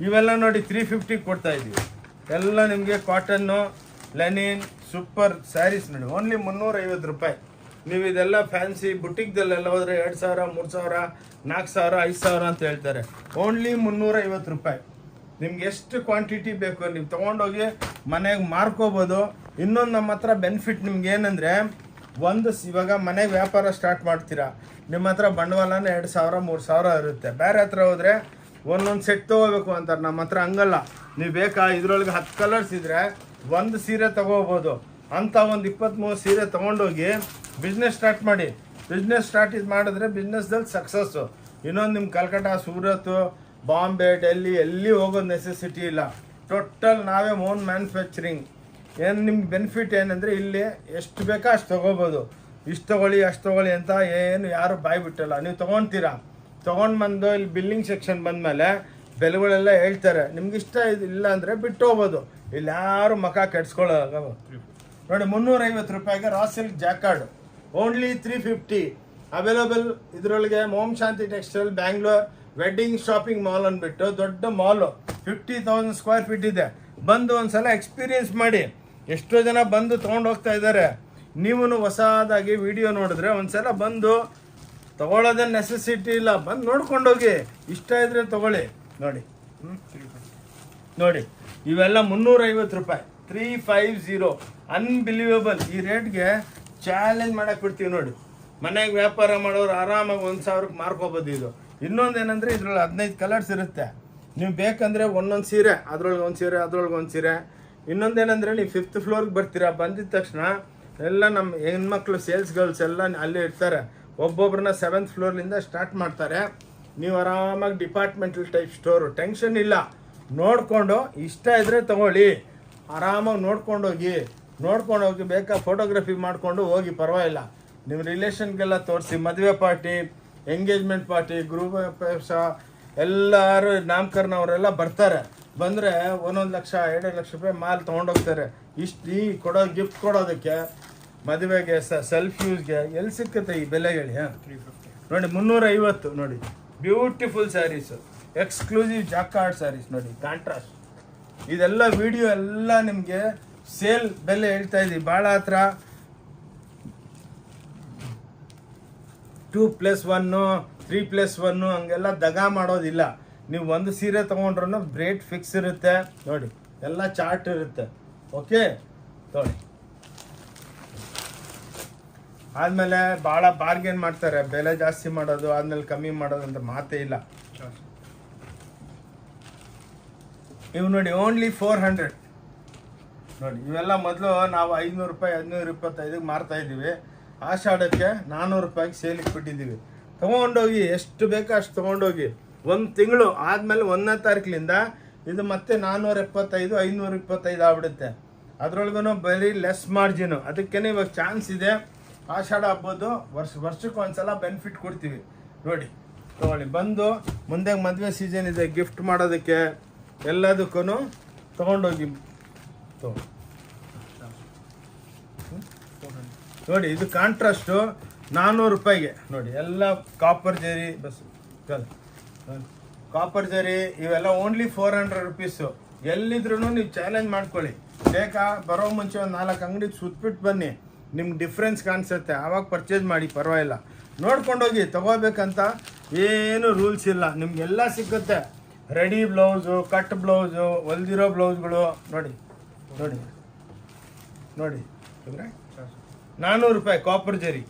ಇವೆಲ್ಲ ನೋಡಿ 350 ಕೊಡ್ತಾ ಇದ್ದೀವಿ. ಎಲ್ಲ ನಿಮಗೆ ಕಾಟನ್ನು, ಲೆನಿನ್, ಸೂಪರ್ ಸ್ಯಾರೀಸ್ ನೋಡಿ. ಓನ್ಲಿ 350 ರೂಪಾಯಿ. ನೀವು ಇದೆಲ್ಲ ಫ್ಯಾನ್ಸಿ ಬುಟಿಕ್ದಲ್ಲೆಲ್ಲ ಹೋದರೆ 2,000, 3,000, 4,000, 5,000 ಅಂತ ಹೇಳ್ತಾರೆ. ಓನ್ಲಿ 350 ರೂಪಾಯಿ. ನಿಮ್ಗೆ ಎಷ್ಟು ಕ್ವಾಂಟಿಟಿ ಬೇಕು ನೀವು ತೊಗೊಂಡೋಗಿ ಮನೆಗೆ ಮಾರ್ಕೋಬೋದು. ಇನ್ನೊಂದು ನಮ್ಮ ಹತ್ರ ಬೆನಿಫಿಟ್ ನಿಮ್ಗೆ ಏನಂದರೆ, ಇವಾಗ ಮನೆಗೆ ವ್ಯಾಪಾರ ಸ್ಟಾರ್ಟ್ ಮಾಡ್ತೀರಾ, ನಿಮ್ಮ ಹತ್ರ ಬಂಡವಾಳನೇ 2,000, 3,000 ಇರುತ್ತೆ. ಬೇರೆ ಹತ್ರ ಹೋದರೆ ಒಂದೊಂದು ಸೆಟ್ ತೊಗೋಬೇಕು ಅಂತಾರೆ. ನಮ್ಮ ಹತ್ರ ಹಂಗಲ್ಲ. ನೀವು ಬೇಕಾ ಇದ್ರೊಳಗೆ 10 ಕಲರ್ಸ್ ಇದ್ದರೆ ಒಂದು ಸೀರೆ ತೊಗೋಬೋದು ಅಂತ. ಒಂದು 23 ಸೀರೆ ತೊಗೊಂಡೋಗಿ ಬಿಸ್ನೆಸ್ ಸ್ಟಾರ್ಟ್ ಮಾಡಿ. ಬಿಸ್ನೆಸ್ ಸ್ಟಾರ್ಟ್ ಮಾಡಿದ್ರೆ ಬಿಸ್ನೆಸ್ದಲ್ಲಿ ಸಕ್ಸಸ್ಸು. ಇನ್ನೊಂದು ನಿಮ್ಮ ಕಲ್ಕಟ್ಟ, ಸೂರತ್, ಬಾಂಬೆ, ಡೆಲ್ಲಿ ಎಲ್ಲಿ ಹೋಗೋದು ನೆಸೆಸಿಟಿ ಇಲ್ಲ. ಟೋಟಲ್ ನಾವೇ ಓನ್ ಮ್ಯಾನುಫ್ಯಾಕ್ಚರಿಂಗ್. ಏನು ನಿಮ್ಗೆ ಬೆನಿಫಿಟ್ ಏನಂದರೆ, ಇಲ್ಲಿ ಎಷ್ಟು ಬೇಕಾ ಅಷ್ಟು ತೊಗೋಬೋದು. ಇಷ್ಟು ತೊಗೊಳ್ಳಿ ಅಷ್ಟು ತೊಗೊಳ್ಳಿ ಅಂತ ಏನು ಯಾರು ಬಾಯಿ ಬಿಟ್ಟಲ್ಲ. ನೀವು ತೊಗೊತೀರಾ, ತೊಗೊಂಡು ಬಂದು ಇಲ್ಲಿ ಬಿಲ್ಲಿಂಗ್ ಸೆಕ್ಷನ್ ಬಂದಮೇಲೆ ಬೆಲೆಗಳೆಲ್ಲ ಹೇಳ್ತಾರೆ. ನಿಮ್ಗೆ ಇಷ್ಟ ಇಲ್ಲ ಅಂದರೆ ಬಿಟ್ಟು ಹೋಗ್ಬೋದು. ಇಲ್ಲಿ ಯಾರು ಮಖ ಕೆಡ್ಸ್ಕೊಳ್ಳೋಲ್ಲ ನೋಡಿ. 350 ರೂಪಾಯಿಗೆ raw silk jacquard only 350 available. ಇದರೊಳಗೆ Om Shanti textile Bangalore wedding shopping mall ಅಂದ್ಬಿಟ್ಟು ದೊಡ್ಡ ಮಾಲು, 50,000 ಸ್ಕ್ವೇರ್ ಫೀಟ್ ಇದೆ. ಬಂದು ಒಂದ್ಸಲ ಎಕ್ಸ್ಪೀರಿಯನ್ಸ್ ಮಾಡಿ. ಎಷ್ಟೋ ಜನ ಬಂದು ತೊಗೊಂಡು ಹೋಗ್ತಾ ಇದ್ದಾರೆ. ನೀವು ಹೊಸದಾಗಿ ವಿಡಿಯೋ ನೋಡಿದ್ರೆ ಒಂದ್ಸಲ ಬಂದು ತೊಗೊಳ್ಳೋದೇ ನೆಸೆಸಿಟಿ ಇಲ್ಲ, ಬಂದು ನೋಡ್ಕೊಂಡೋಗಿ. ಇಷ್ಟ ಇದ್ರೆ ತೊಗೊಳ್ಳಿ ನೋಡಿ. ನೋಡಿ ಇವೆಲ್ಲ 350 ರೂಪಾಯಿ, 350. ಅನ್ಬಿಲೀವೇಬಲ್. ಈ ರೇಟ್ಗೆ ಚಾಲೆಂಜ್ ಮಾಡಕ್ಕೆ ಬಿಡ್ತೀವಿ ನೋಡಿ. ಮನೆಗೆ ವ್ಯಾಪಾರ ಮಾಡೋರು ಆರಾಮಾಗಿ 1,000ಕ್ಕೆ ಮಾರ್ಕೋಬೋದು. ಇದು ಇನ್ನೊಂದೇನೆಂದರೆ ಇದ್ರಲ್ಲಿ 15 ಕಲರ್ಸ್ ಇರುತ್ತೆ. ನೀವು ಬೇಕಂದರೆ ಒಂದೊಂದು ಸೀರೆ, ಅದ್ರೊಳಗೆ ಒಂದು ಸೀರೆ, ಅದ್ರೊಳಗೆ ಒಂದು ಸೀರೆ. ಇನ್ನೊಂದೇನೆಂದರೆ ನೀವು 5th ಫ್ಲೋರ್ಗೆ ಬರ್ತೀರಾ. ಬಂದಿದ ತಕ್ಷಣ ಎಲ್ಲ ನಮ್ಮ ಹೆಣ್ಮಕ್ಳು ಸೇಲ್ಸ್ ಗರ್ಲ್ಸ್ ಎಲ್ಲ ಅಲ್ಲೇ ಇರ್ತಾರೆ. ಒಬ್ಬೊಬ್ರನ್ನ 7th ಫ್ಲೋರ್ಲಿಂದ ಸ್ಟಾರ್ಟ್ ಮಾಡ್ತಾರೆ. ನೀವು ಆರಾಮಾಗಿ ಡಿಪಾರ್ಟ್ಮೆಂಟಲ್ ಟೈಪ್ ಸ್ಟೋರು, ಟೆನ್ಷನ್ ಇಲ್ಲ. ನೋಡಿಕೊಂಡು ಇಷ್ಟ ಇದ್ದರೆ ತೊಗೊಳ್ಳಿ. ಆರಾಮಾಗಿ ನೋಡ್ಕೊಂಡೋಗಿ ಬೇಕಾ ಫೋಟೋಗ್ರಫಿ ಮಾಡಿಕೊಂಡು ಹೋಗಿ, ಪರವಾಗಿಲ್ಲ. ನಿಮ್ಮ ರಿಲೇಷನ್ಗೆಲ್ಲ ತೋರಿಸಿ. ಮದುವೆ ಪಾರ್ಟಿ, ಎಂಗೇಜ್ಮೆಂಟ್ ಪಾರ್ಟಿ, ಗೃಹಪ್ರವೇಶ ಎಲ್ಲರೂ ನಾಮಕರಣ ಅವರೆಲ್ಲ ಬರ್ತಾರೆ. ಬಂದರೆ 1 ಲಕ್ಷ 2 ಲಕ್ಷ ರೂಪಾಯಿ ಮಾಲ್ ತೊಗೊಂಡೋಗ್ತಾರೆ. ಇಷ್ಟು ಕೊಡೋ ಗಿಫ್ಟ್ ಕೊಡೋದಕ್ಕೆ, ಮದುವೆಗೆ, ಸೆಲ್ಫ್ ಯೂಸ್ಗೆ ಎಲ್ಲಿ ಸಿಕ್ಕುತ್ತೆ ಈ ಬೆಲೆಗಳು? ನೋಡಿ 350 ನೋಡಿ. Beautiful saris, exclusive jacquard saris ನೋಡಿ, ಕಾಂಟ್ರಾಸ್ಟ್. ಇದೆಲ್ಲ ವಿಡಿಯೋ ಎಲ್ಲ ನಿಮಗೆ ಸೇಲ್ ಬೆಲೆ ಹೇಳ್ತಾ ಇದ್ದೀವಿ. ಭಾಳ ಹತ್ರ 2+1, 3+1 ಹಂಗೆಲ್ಲ ದಗಾ ಮಾಡೋದಿಲ್ಲ. ನೀವು ಒಂದು ಸೀರೆ ತೊಗೊಂಡ್ರೂ ರೇಟ್ ಫಿಕ್ಸ್ ಇರುತ್ತೆ ನೋಡಿ. ಎಲ್ಲ ಚಾರ್ಟ್ ಇರುತ್ತೆ. ಓಕೆ ನೋಡಿ. ಆದಮೇಲೆ ಭಾಳ ಬಾರ್ಗೇನ್ ಮಾಡ್ತಾರೆ, ಬೆಲೆ ಜಾಸ್ತಿ ಮಾಡೋದು ಆದ್ಮೇಲೆ ಕಮ್ಮಿ ಮಾಡೋದು ಅಂತ ಮಾತೇ ಇಲ್ಲ. ಇವು ನೋಡಿ ಓನ್ಲಿ 400 ನೋಡಿ. ಇವೆಲ್ಲ ಮೊದಲು ನಾವು 500 ರೂಪಾಯಿ 525 ಮಾರ್ತಾ ಇದ್ದೀವಿ. ಆಷಾಢಕ್ಕೆ 400 ರೂಪಾಯಿಗೆ ಸೇಲಿಗೆ ಬಿಟ್ಟಿದ್ದೀವಿ. ತೊಗೊಂಡೋಗಿ ಎಷ್ಟು ಬೇಕೋ ಅಷ್ಟು ತೊಗೊಂಡೋಗಿ. 1 ತಿಂಗಳು ಆದಮೇಲೆ 1ನೇ ತಾರೀಕಿನಿಂದ ಇದು ಮತ್ತೆ 475 525 ಆಗ್ಬಿಡುತ್ತೆ. ಅದ್ರೊಳಗೂ ಬರೀ ಲೆಸ್ ಮಾರ್ಜಿನು. ಅದಕ್ಕೇ ಇವಾಗ ಚಾನ್ಸ್ ಇದೆ. ಆಷಾಢ ಹಬ್ಬದ್ದು ವರ್ಷಕ್ಕೆ ಒಂದ್ಸಲ ಬೆನಿಫಿಟ್ ಕೊಡ್ತೀವಿ ನೋಡಿ. ತೊಗೊಳ್ಳಿ, ಬಂದು ಮುಂದೆ ಮದುವೆ ಸೀಸನ್ ಇದೆ, ಗಿಫ್ಟ್ ಮಾಡೋದಕ್ಕೆ ಎಲ್ಲದಕ್ಕೂ ತೊಗೊಂಡೋಗಿ ನೋಡಿ. ಇದು ಕಾಂಟ್ರಾಸ್ಟು 400 ರೂಪಾಯಿಗೆ ನೋಡಿ. ಎಲ್ಲ ಕಾಪರ್ ಜರಿ ಕಾಪರ್ ಜರಿ ಇವೆಲ್ಲ ಓನ್ಲಿ 400 ರುಪೀಸು. ಎಲ್ಲಿದ್ರು ನೀವು ಚಾಲೆಂಜ್ ಮಾಡ್ಕೊಳ್ಳಿ. ಬೇಕಾ ಬರೋ ಮುಂಚೆ ಒಂದು 4 ಅಂಗಡಿಗೆ ಸುತ್ತಬಿಟ್ಟು ಬನ್ನಿ, ನಿಮ್ಗೆ ಡಿಫ್ರೆನ್ಸ್ ಕಾಣಿಸುತ್ತೆ. ಆವಾಗ ಪರ್ಚೇಸ್ ಮಾಡಿ, ಪರವಾಗಿಲ್ಲ. ನೋಡ್ಕೊಂಡೋಗಿ. ತಗೋಬೇಕಂತ ಏನು ರೂಲ್ಸ್ ಇಲ್ಲ, ನಿಮ್ಗೆಲ್ಲ ಸಿಗುತ್ತೆ. ರೆಡಿ ಬ್ಲೌಸು, ಕಟ್ ಬ್ಲೌಸು, ಹೊಲ್ದಿರೋ ಬ್ಲೌಸ್ಗಳು ನೋಡಿ ನೋಡಿ ನೋಡಿ. 400 ರೂಪಾಯಿ ಕಾಪರ್ ಜರಿ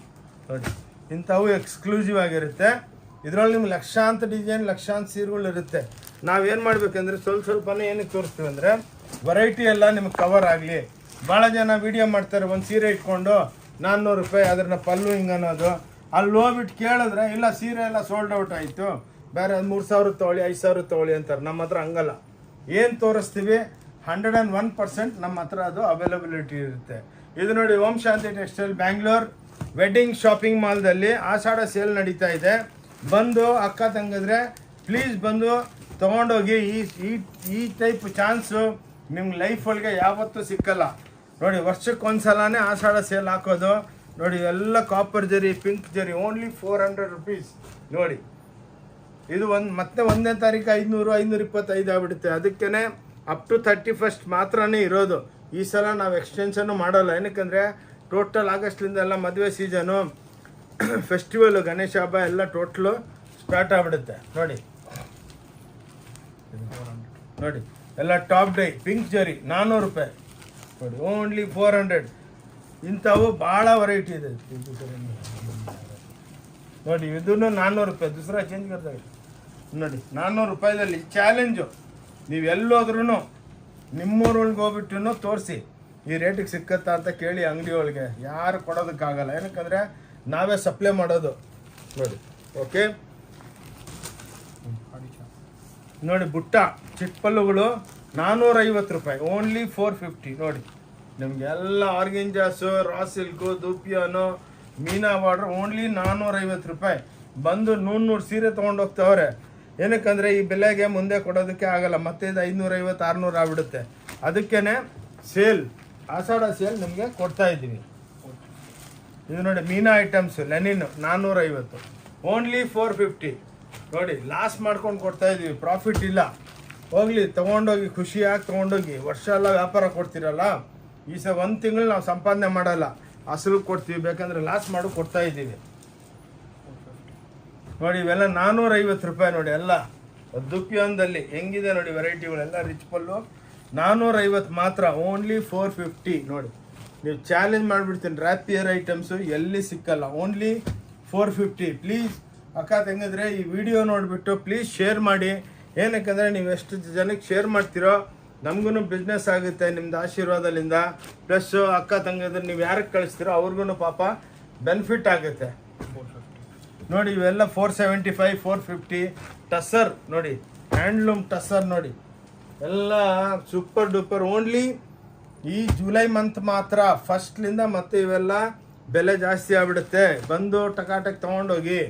ನೋಡಿ. ಇಂಥವು ಎಕ್ಸ್ಕ್ಲೂಸಿವ್ ಆಗಿರುತ್ತೆ. ಇದರಲ್ಲಿ ನಿಮ್ಗೆ ಲಕ್ಷಾಂತರ ಡಿಸೈನ್, ಲಕ್ಷಾಂತರ ಸೀರೆಗಳು ಇರುತ್ತೆ. ನಾವೇನು ಮಾಡ್ಬೇಕಂದ್ರೆ ಸ್ವಲ್ಪನೇ ಏನಕ್ಕೆ ತೋರಿಸ್ತೀವಿ ಅಂದರೆ ವೆರೈಟಿ ಎಲ್ಲ ನಿಮ್ಗೆ ಕವರ್ ಆಗಲಿ. ಭಾಳ ಜನ ವೀಡಿಯೋ ಮಾಡ್ತಾರೆ, ಒಂದು ಸೀರೆ ಇಟ್ಕೊಂಡು 400 ರೂಪಾಯಿ ಅದನ್ನ ಪಲ್ಲು ಹಿಂಗೆ ಅನ್ನೋದು. ಅಲ್ಲಿ ಹೋಗ್ಬಿಟ್ಟು ಕೇಳಿದ್ರೆ ಇಲ್ಲ ಸೀರೆ ಎಲ್ಲ ಸೋಲ್ಡ್ ಔಟ್ ಆಯಿತು, ಬೇರೆ 3000 ತೊಗೊಳ್ಳಿ 5000 ತೊಗೊಳ್ಳಿ ಅಂತಾರೆ. ನಮ್ಮ ಹತ್ರ ಹಂಗಲ್ಲ. ಏನು ತೋರಿಸ್ತೀವಿ 101% ನಮ್ಮ ಹತ್ರ ಅದು ಅವೈಲಬಿಲಿಟಿ ಇರುತ್ತೆ. ಇದು ನೋಡಿ, Om Shanti textile Bangalore wedding shopping ಮಾಲ್ದಲ್ಲಿ ಆಷಾಢ ಸೇಲ್ ನಡೀತಾ ಇದೆ. ಬಂದು ಅಕ್ಕ ತಂಗಿದ್ರೆ ಪ್ಲೀಸ್ ಬಂದು ತೊಗೊಂಡೋಗಿ. ಈ ಟೈಪ್ ಚಾನ್ಸು ನಿಮ್ಗೆ ಲೈಫ್ ಒಳಗೆ ಯಾವತ್ತೂ ಸಿಕ್ಕಲ್ಲ ನೋಡಿ. ವರ್ಷಕ್ಕೆ ಒಂದ್ಸಲನೇ ಆಷಾಢ ಸೇಲ್ ಹಾಕೋದು ನೋಡಿ. ಎಲ್ಲ ಕಾಪರ್ ಜರಿ, ಪಿಂಕ್ ಜರಿ, ಓನ್ಲಿ 400 ರುಪೀಸ್ ನೋಡಿ. ಇದು ಮತ್ತೆ 1ನೇ ತಾರೀಕು 500 525 ಆಗ್ಬಿಡುತ್ತೆ. ಅದಕ್ಕೇ ಅಪ್ ಟು 31st ಮಾತ್ರನೇ ಇರೋದು. ಈ ಸಲ ನಾವು ಎಕ್ಸ್ಟೆನ್ಷನ್ನು ಮಾಡೋಲ್ಲ. ಏನಕ್ಕಂದರೆ ಟೋಟಲ್ ಆಗಸ್ಟ್ಲಿಂದ ಎಲ್ಲ ಮದುವೆ ಸೀಸನು, ಫೆಸ್ಟಿವಲು, ಗಣೇಶ ಹಬ್ಬ ಎಲ್ಲ ಟೋಟ್ಲು ಸ್ಟಾರ್ಟ್ ಆಗಿಬಿಡುತ್ತೆ ನೋಡಿ. ನೋಡಿ ಎಲ್ಲ ಟಾಪ್ ಡೈ ಪಿಂಕ್ ಜರಿ 400 ರೂಪಾಯಿ ನೋಡಿ. ಓನ್ಲಿ 400. ಇಂಥವು ಭಾಳ ವೆರೈಟಿ ಇದೆ ನೋಡಿ. ಇದನ್ನು 400 ರೂಪಾಯಿ. ದೂಸರಾ ಚೇಂಜ್ ಮಾಡ್ತಾ ನೋಡಿ. 400 ರೂಪಾಯಿದಲ್ಲಿ ಚಾಲೆಂಜು. ನೀವು ಎಲ್ಲೋದ್ರೂ ನಿಮ್ಮೂರೊಳಗೆ ಹೋಗ್ಬಿಟ್ಟು ತೋರಿಸಿ ಈ ರೇಟಿಗೆ ಸಿಕ್ಕತ್ತಾ ಅಂತ ಕೇಳಿ. ಅಂಗಡಿ ಒಳಗೆ ಯಾರು ಕೊಡೋದಕ್ಕಾಗಲ್ಲ, ಏನಕ್ಕಂದರೆ ನಾವೇ ಸಪ್ಲೈ ಮಾಡೋದು ನೋಡಿ. ಓಕೆ ನೋಡಿ. ಬುಟ್ಟ ಚಿಟ್ಪಲ್ಲುಗಳು 450 ರೂಪಾಯಿ, ಓನ್ಲಿ 450 ನೋಡಿ. ನಿಮಗೆ ಎಲ್ಲ ಆರ್ಗೆಂಜಾಸು, ರಾ ಸಿಲ್ಕು, ದೂಪಿಯಾನು, ಮೀನಾ ಬಾರ್ಡ್ರ್ ಓನ್ಲಿ 450 ರೂಪಾಯಿ. ಬಂದು 100 ಸೀರೆ ತೊಗೊಂಡೋಗ್ತಾವ್ರೆ. ಏನಕ್ಕಂದರೆ ಈ ಬೆಲೆಗೆ ಮುಂದೆ ಕೊಡೋದಕ್ಕೆ ಆಗಲ್ಲ. ಮತ್ತೆ ಇದು 550 600 ಆಗ್ಬಿಡುತ್ತೆ. ಅದಕ್ಕೇ ಸೇಲ್, ಆಷಾಢ ಸೇಲ್ ನಿಮಗೆ ಕೊಡ್ತಾ ಇದ್ದೀವಿ. ಇದು ನೋಡಿ ಮೀನಾ ಐಟಮ್ಸ್ ಲೆನಿನ್ 450, ಓನ್ಲಿ 450 ನೋಡಿ. ಲಾಸ್ ಮಾಡ್ಕೊಂಡು ಕೊಡ್ತಾ ಇದ್ದೀವಿ, ಪ್ರಾಫಿಟ್ ಇಲ್ಲ. ಹೋಗ್ಲಿ, ತೊಗೊಂಡೋಗಿ ಖುಷಿಯಾಗಿ ತೊಗೊಂಡೋಗಿ. ವರ್ಷ ಎಲ್ಲ ವ್ಯಾಪಾರ ಕೊಡ್ತೀರಲ್ಲ, ಈ 1 ತಿಂಗಳು ನಾವು ಸಂಪಾದನೆ ಮಾಡಲ್ಲ, ಅಸಲು ಕೊಡ್ತೀವಿ. ಬೇಕಂದ್ರೆ ಲಾಸ್ ಮಾಡಿ ಕೊಡ್ತಾ ಇದ್ದೀವಿ ನೋಡಿ. ಇವೆಲ್ಲ 450 ರೂಪಾಯಿ ನೋಡಿ. ಎಲ್ಲ ದುಪ್ಪಿಯೊಂದಲ್ಲಿ ಹೆಂಗಿದೆ ನೋಡಿ ವೆರೈಟಿಗಳೆಲ್ಲ. ರಿಚ್ ಪಲ್ಲು 450 ಮಾತ್ರ, ಓನ್ಲಿ 450 ನೋಡಿ. ನೀವು ಚಾಲೆಂಜ್ ಮಾಡಿಬಿಡ್ತೀನಿ, ರ್ಯಾಪಿಯರ್ ಐಟಮ್ಸು ಎಲ್ಲಿ ಸಿಕ್ಕಲ್ಲ, ಓನ್ಲಿ 450. ಪ್ಲೀಸ್ ಅಕ್ಕ ತಂಗಿದ್ರೆ ಈ ವಿಡಿಯೋ ನೋಡಿಬಿಟ್ಟು ಪ್ಲೀಸ್ ಶೇರ್ ಮಾಡಿ. ಏನಕ್ಕಂದರೆ ನೀವು ಎಷ್ಟು ಜನಕ್ಕೆ ಶೇರ್ ಮಾಡ್ತೀರೋ ನಮಗೂ ಬಿಸ್ನೆಸ್ ಆಗುತ್ತೆ ನಿಮ್ದು ಆಶೀರ್ವಾದದಿಂದ. ಪ್ಲಸ್ ಅಕ್ಕ ತಂಗಿದ್ರೆ ನೀವು ಯಾರಿಗೆ ಕಳಿಸ್ತೀರೋ ಅವ್ರಿಗೂ ಪಾಪ ಬೆನಿಫಿಟ್ ಆಗುತ್ತೆ ನೋಡಿ. ಇವೆಲ್ಲ 475 450 ಟಸ್ಸರ್ ನೋಡಿ. ಹ್ಯಾಂಡ್ಲೂಮ್ ಟಸ್ಸರ್ ನೋಡಿ. ಎಲ್ಲ ಸೂಪರ್ ಡೂಪರ್. ಓನ್ಲಿ ಈ ಜುಲೈ ಮಂತ್ ಮಾತ್ರ, ಫಸ್ಟ್ಲಿಂದ ಮತ್ತೆ ಇವೆಲ್ಲ ಬೆಲೆ ಜಾಸ್ತಿ ಆಗ್ಬಿಡುತ್ತೆ. ಬಂದು ಟಕಾಟಕ್ ತೊಗೊಂಡೋಗಿ.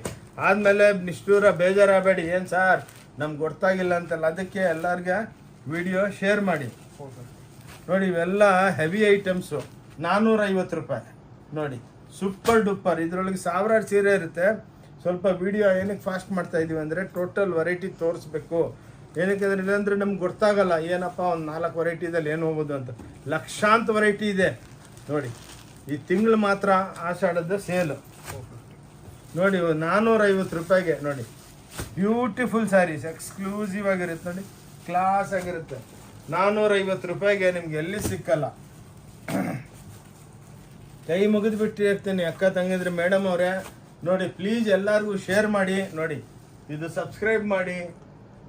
ಆದಮೇಲೆ ನಿಷ್ಠೂರ ಬೇಜಾರಾಗಬೇಡಿ, ಏನು ಸರ್ ನಮ್ಗೆ ಗೊತ್ತಾಗಿಲ್ಲ ಅಂತಲ್ಲ. ಅದಕ್ಕೆ ಎಲ್ಲರಿಗೆ ವಿಡಿಯೋ ಶೇರ್ ಮಾಡಿ ನೋಡಿ. ಇವೆಲ್ಲ ಹೆವಿ ಐಟಮ್ಸು 450 ರೂಪಾಯಿ ನೋಡಿ. Super duper. ಇದರೊಳಗೆ ಸಾವಿರಾರು ಸೀರೆ ಇರುತ್ತೆ. ಸ್ವಲ್ಪ ವಿಡಿಯೋ ಏನಕ್ಕೆ ಫಾಸ್ಟ್ ಮಾಡ್ತಾ ಇದ್ದೀವಿ ಅಂದರೆ ಟೋಟಲ್ ವೆರೈಟಿ ತೋರಿಸ್ಬೇಕು. ಏನಕ್ಕೆ ಇಲ್ಲಾಂದರೆ ನಮ್ಗೆ ಗೊತ್ತಾಗಲ್ಲ ಏನಪ್ಪ ಒಂದು 4 ವೆರೈಟಿದಲ್ಲಿ ಏನು ಹೋಗೋದು ಅಂತ. ಲಕ್ಷಾಂತರ ವೆರೈಟಿ ಇದೆ ನೋಡಿ. ಈ ತಿಂಗಳು ಮಾತ್ರ ಆಷಾಢದ ಸೇಲು ನೋಡಿ. 450 ರೂಪಾಯಿಗೆ ನೋಡಿ. ಬ್ಯೂಟಿಫುಲ್ ಸ್ಯಾರೀಸ್, ಎಕ್ಸ್ಕ್ಲೂಸಿವ್ ಆಗಿರುತ್ತೆ ನೋಡಿ, ಕ್ಲಾಸ್ ಆಗಿರುತ್ತೆ. 450 ರೂಪಾಯಿಗೆ ನಿಮ್ಗೆ ಎಲ್ಲಿ ಸಿಕ್ಕಲ್ಲ. ಕೈ ಮುಗಿದು ಬಿಟ್ಟು ಇರ್ತೀನಿ ಅಕ್ಕ ತಂಗಿದ್ರೆ ಮೇಡಮ್ ಅವರೇ ನೋಡಿ ಪ್ಲೀಸ್ ಎಲ್ಲರಿಗೂ ಶೇರ್ ಮಾಡಿ ನೋಡಿ ಇದು ಸಬ್ಸ್ಕ್ರೈಬ್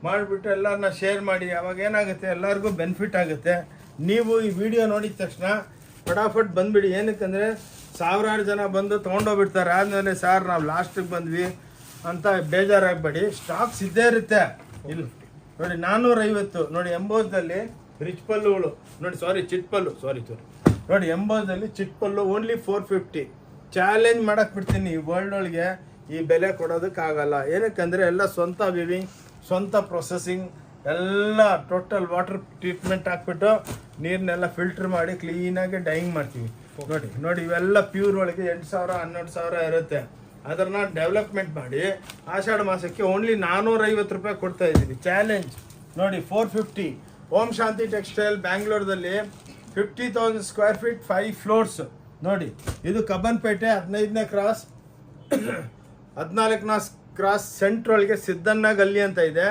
ಮಾಡಿಬಿಟ್ಟು ಎಲ್ಲರನ್ನ ಶೇರ್ ಮಾಡಿ. ಅವಾಗ ಏನಾಗುತ್ತೆ ಎಲ್ಲರಿಗೂ ಬೆನಿಫಿಟ್ ಆಗುತ್ತೆ. ನೀವು ಈ ವಿಡಿಯೋ ನೋಡಿದ ತಕ್ಷಣ ಫಟಾಫಟ್ ಬಂದುಬಿಡಿ. ಏನಕ್ಕಂದರೆ ಸಾವಿರಾರು ಜನ ಬಂದು ತೊಗೊಂಡೋಗ್ಬಿಡ್ತಾರೆ. ಆದಮೇಲೆ ಸರ್ ನಾವು ಲಾಸ್ಟಿಗೆ ಬಂದ್ವಿ ಅಂತ ಬೇಜಾರಾಗಬೇಡಿ. ಸ್ಟಾಕ್ಸ್ ಇದ್ದೇ ಇರುತ್ತೆ. ಇಲ್ಲಿ ನೋಡಿ 450 ನೋಡಿ ಎಂಬೋಸ್ದಲ್ಲಿ ರಿಚ್ ಪಲ್ಲುಗಳು ನೋಡಿ ಚಿಟ್ಪಲ್ಲು ನೋಡಿ ಎಂಬೋಸ್ದಲ್ಲಿ ಚಿಟ್ಪಲ್ಲು ಓನ್ಲಿ 450. ಚಾಲೆಂಜ್ ಮಾಡಕ್ಕೆ ಬಿಡ್ತೀನಿ. ಈ ವರ್ಲ್ಡ್ ಒಳಗೆ ಈ ಬೆಲೆ ಕೊಡೋದಕ್ಕಾಗಲ್ಲ. ಏನಕ್ಕಂದರೆ ಎಲ್ಲ ಸ್ವಂತ ವಿವಿಂಗ್, ಸ್ವಂತ ಪ್ರೊಸೆಸಿಂಗ್, ಎಲ್ಲ ಟೋಟಲ್ ವಾಟರ್ ಟ್ರೀಟ್ಮೆಂಟ್ ಹಾಕ್ಬಿಟ್ಟು ನೀರನ್ನೆಲ್ಲ ಫಿಲ್ಟರ್ ಮಾಡಿ ಕ್ಲೀನಾಗಿ ಡೈಯಿಂಗ್ ಮಾಡ್ತೀವಿ. ನೋಡಿ ಇವೆಲ್ಲ ಪ್ಯೂರ್ ಒಳಗೆ 8,000 12,000 ಇರುತ್ತೆ. ಅದನ್ನ ಡೆವಲಪ್ಮೆಂಟ್ ಮಾಡಿ ಆಷಾಢ ಮಾಸಕ್ಕೆ ಓನ್ಲಿ 450 ರೂಪಾಯಿ ಕೊಡ್ತಾ ಇದ್ದೀವಿ. ಚಾಲೆಂಜ್ ನೋಡಿ 450. ಓಂ Shanti textile ಬ್ಯಾಂಗ್ಳೂರ್ದಲ್ಲಿ 50,000 square feet 5 floors ನೋಡಿ. ಇದು ಕಬ್ಬನ್ಪೇಟೆ 15ನೇ ಕ್ರಾಸ್ 14ನೇ ಕ್ರಾಸ್ ಸೆಂಟ್ರ್ ಒಳಗೆ ಸಿದ್ದಣ್ಣ ಗಲ್ಲಿ ಅಂತ ಇದೆ.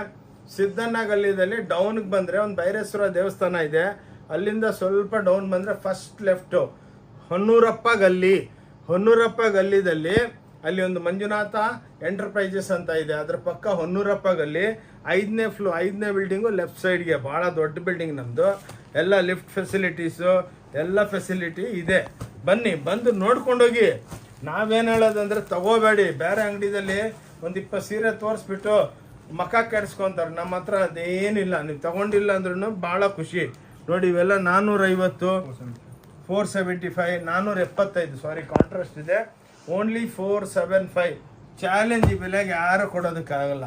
ಸಿದ್ದಣ್ಣ ಗಲ್ಲಿದಲ್ಲಿ ಡೌನ್ಗೆ ಬಂದರೆ ಒಂದು ಭೈರೇಶ್ವರ ದೇವಸ್ಥಾನ ಇದೆ. ಅಲ್ಲಿಂದ ಸ್ವಲ್ಪ ಡೌನ್ ಬಂದರೆ ಫಸ್ಟ್ ಲೆಫ್ಟು ಹೊನ್ನೂರಪ್ಪ ಗಲ್ಲಿದಲ್ಲಿ ಅಲ್ಲಿ ಒಂದು ಮಂಜುನಾಥ ಎಂಟರ್ಪ್ರೈಸಸ್ ಅಂತ ಇದೆ. ಅದ್ರ ಪಕ್ಕ ಹೊನ್ನೂರಪ್ಪ ಗಲ್ಲಿ 5ನೇ ಬಿಲ್ಡಿಂಗು ಲೆಫ್ಟ್ ಸೈಡ್ಗೆ. ಭಾಳ ದೊಡ್ಡ ಬಿಲ್ಡಿಂಗ್ ನಮ್ಮದು. ಎಲ್ಲ ಲಿಫ್ಟ್ ಫೆಸಿಲಿಟೀಸು ಎಲ್ಲ ಫೆಸಿಲಿಟಿ ಇದೆ. ಬಂದು ನೋಡ್ಕೊಂಡೋಗಿ. ನಾವೇನು ಹೇಳೋದಂದ್ರೆ ತಗೋಬೇಡಿ. ಬೇರೆ ಅಂಗಡಿದಲ್ಲಿ ಒಂದು 20 ಸೀರೆ ತೋರಿಸ್ಬಿಟ್ಟು ಮಕ್ಕ ಕೆಡಿಸ್ಕೊತಾರೆ. ನಮ್ಮ ಹತ್ರ ಅದೇನಿಲ್ಲ. ನೀವು ತಗೊಂಡಿಲ್ಲ ಅಂದ್ರೂ ಭಾಳ ಖುಷಿ. ನೋಡಿ ಇವೆಲ್ಲ 450 475 475 ಕಾಂಟ್ರಾಸ್ಟ್ ಇದೆ. ಓನ್ಲಿ 475. ಚಾಲೆಂಜ್. ಈ ಬೆಲೆಗೆ ಯಾರು ಕೊಡೋದಕ್ಕಾಗಲ್ಲ.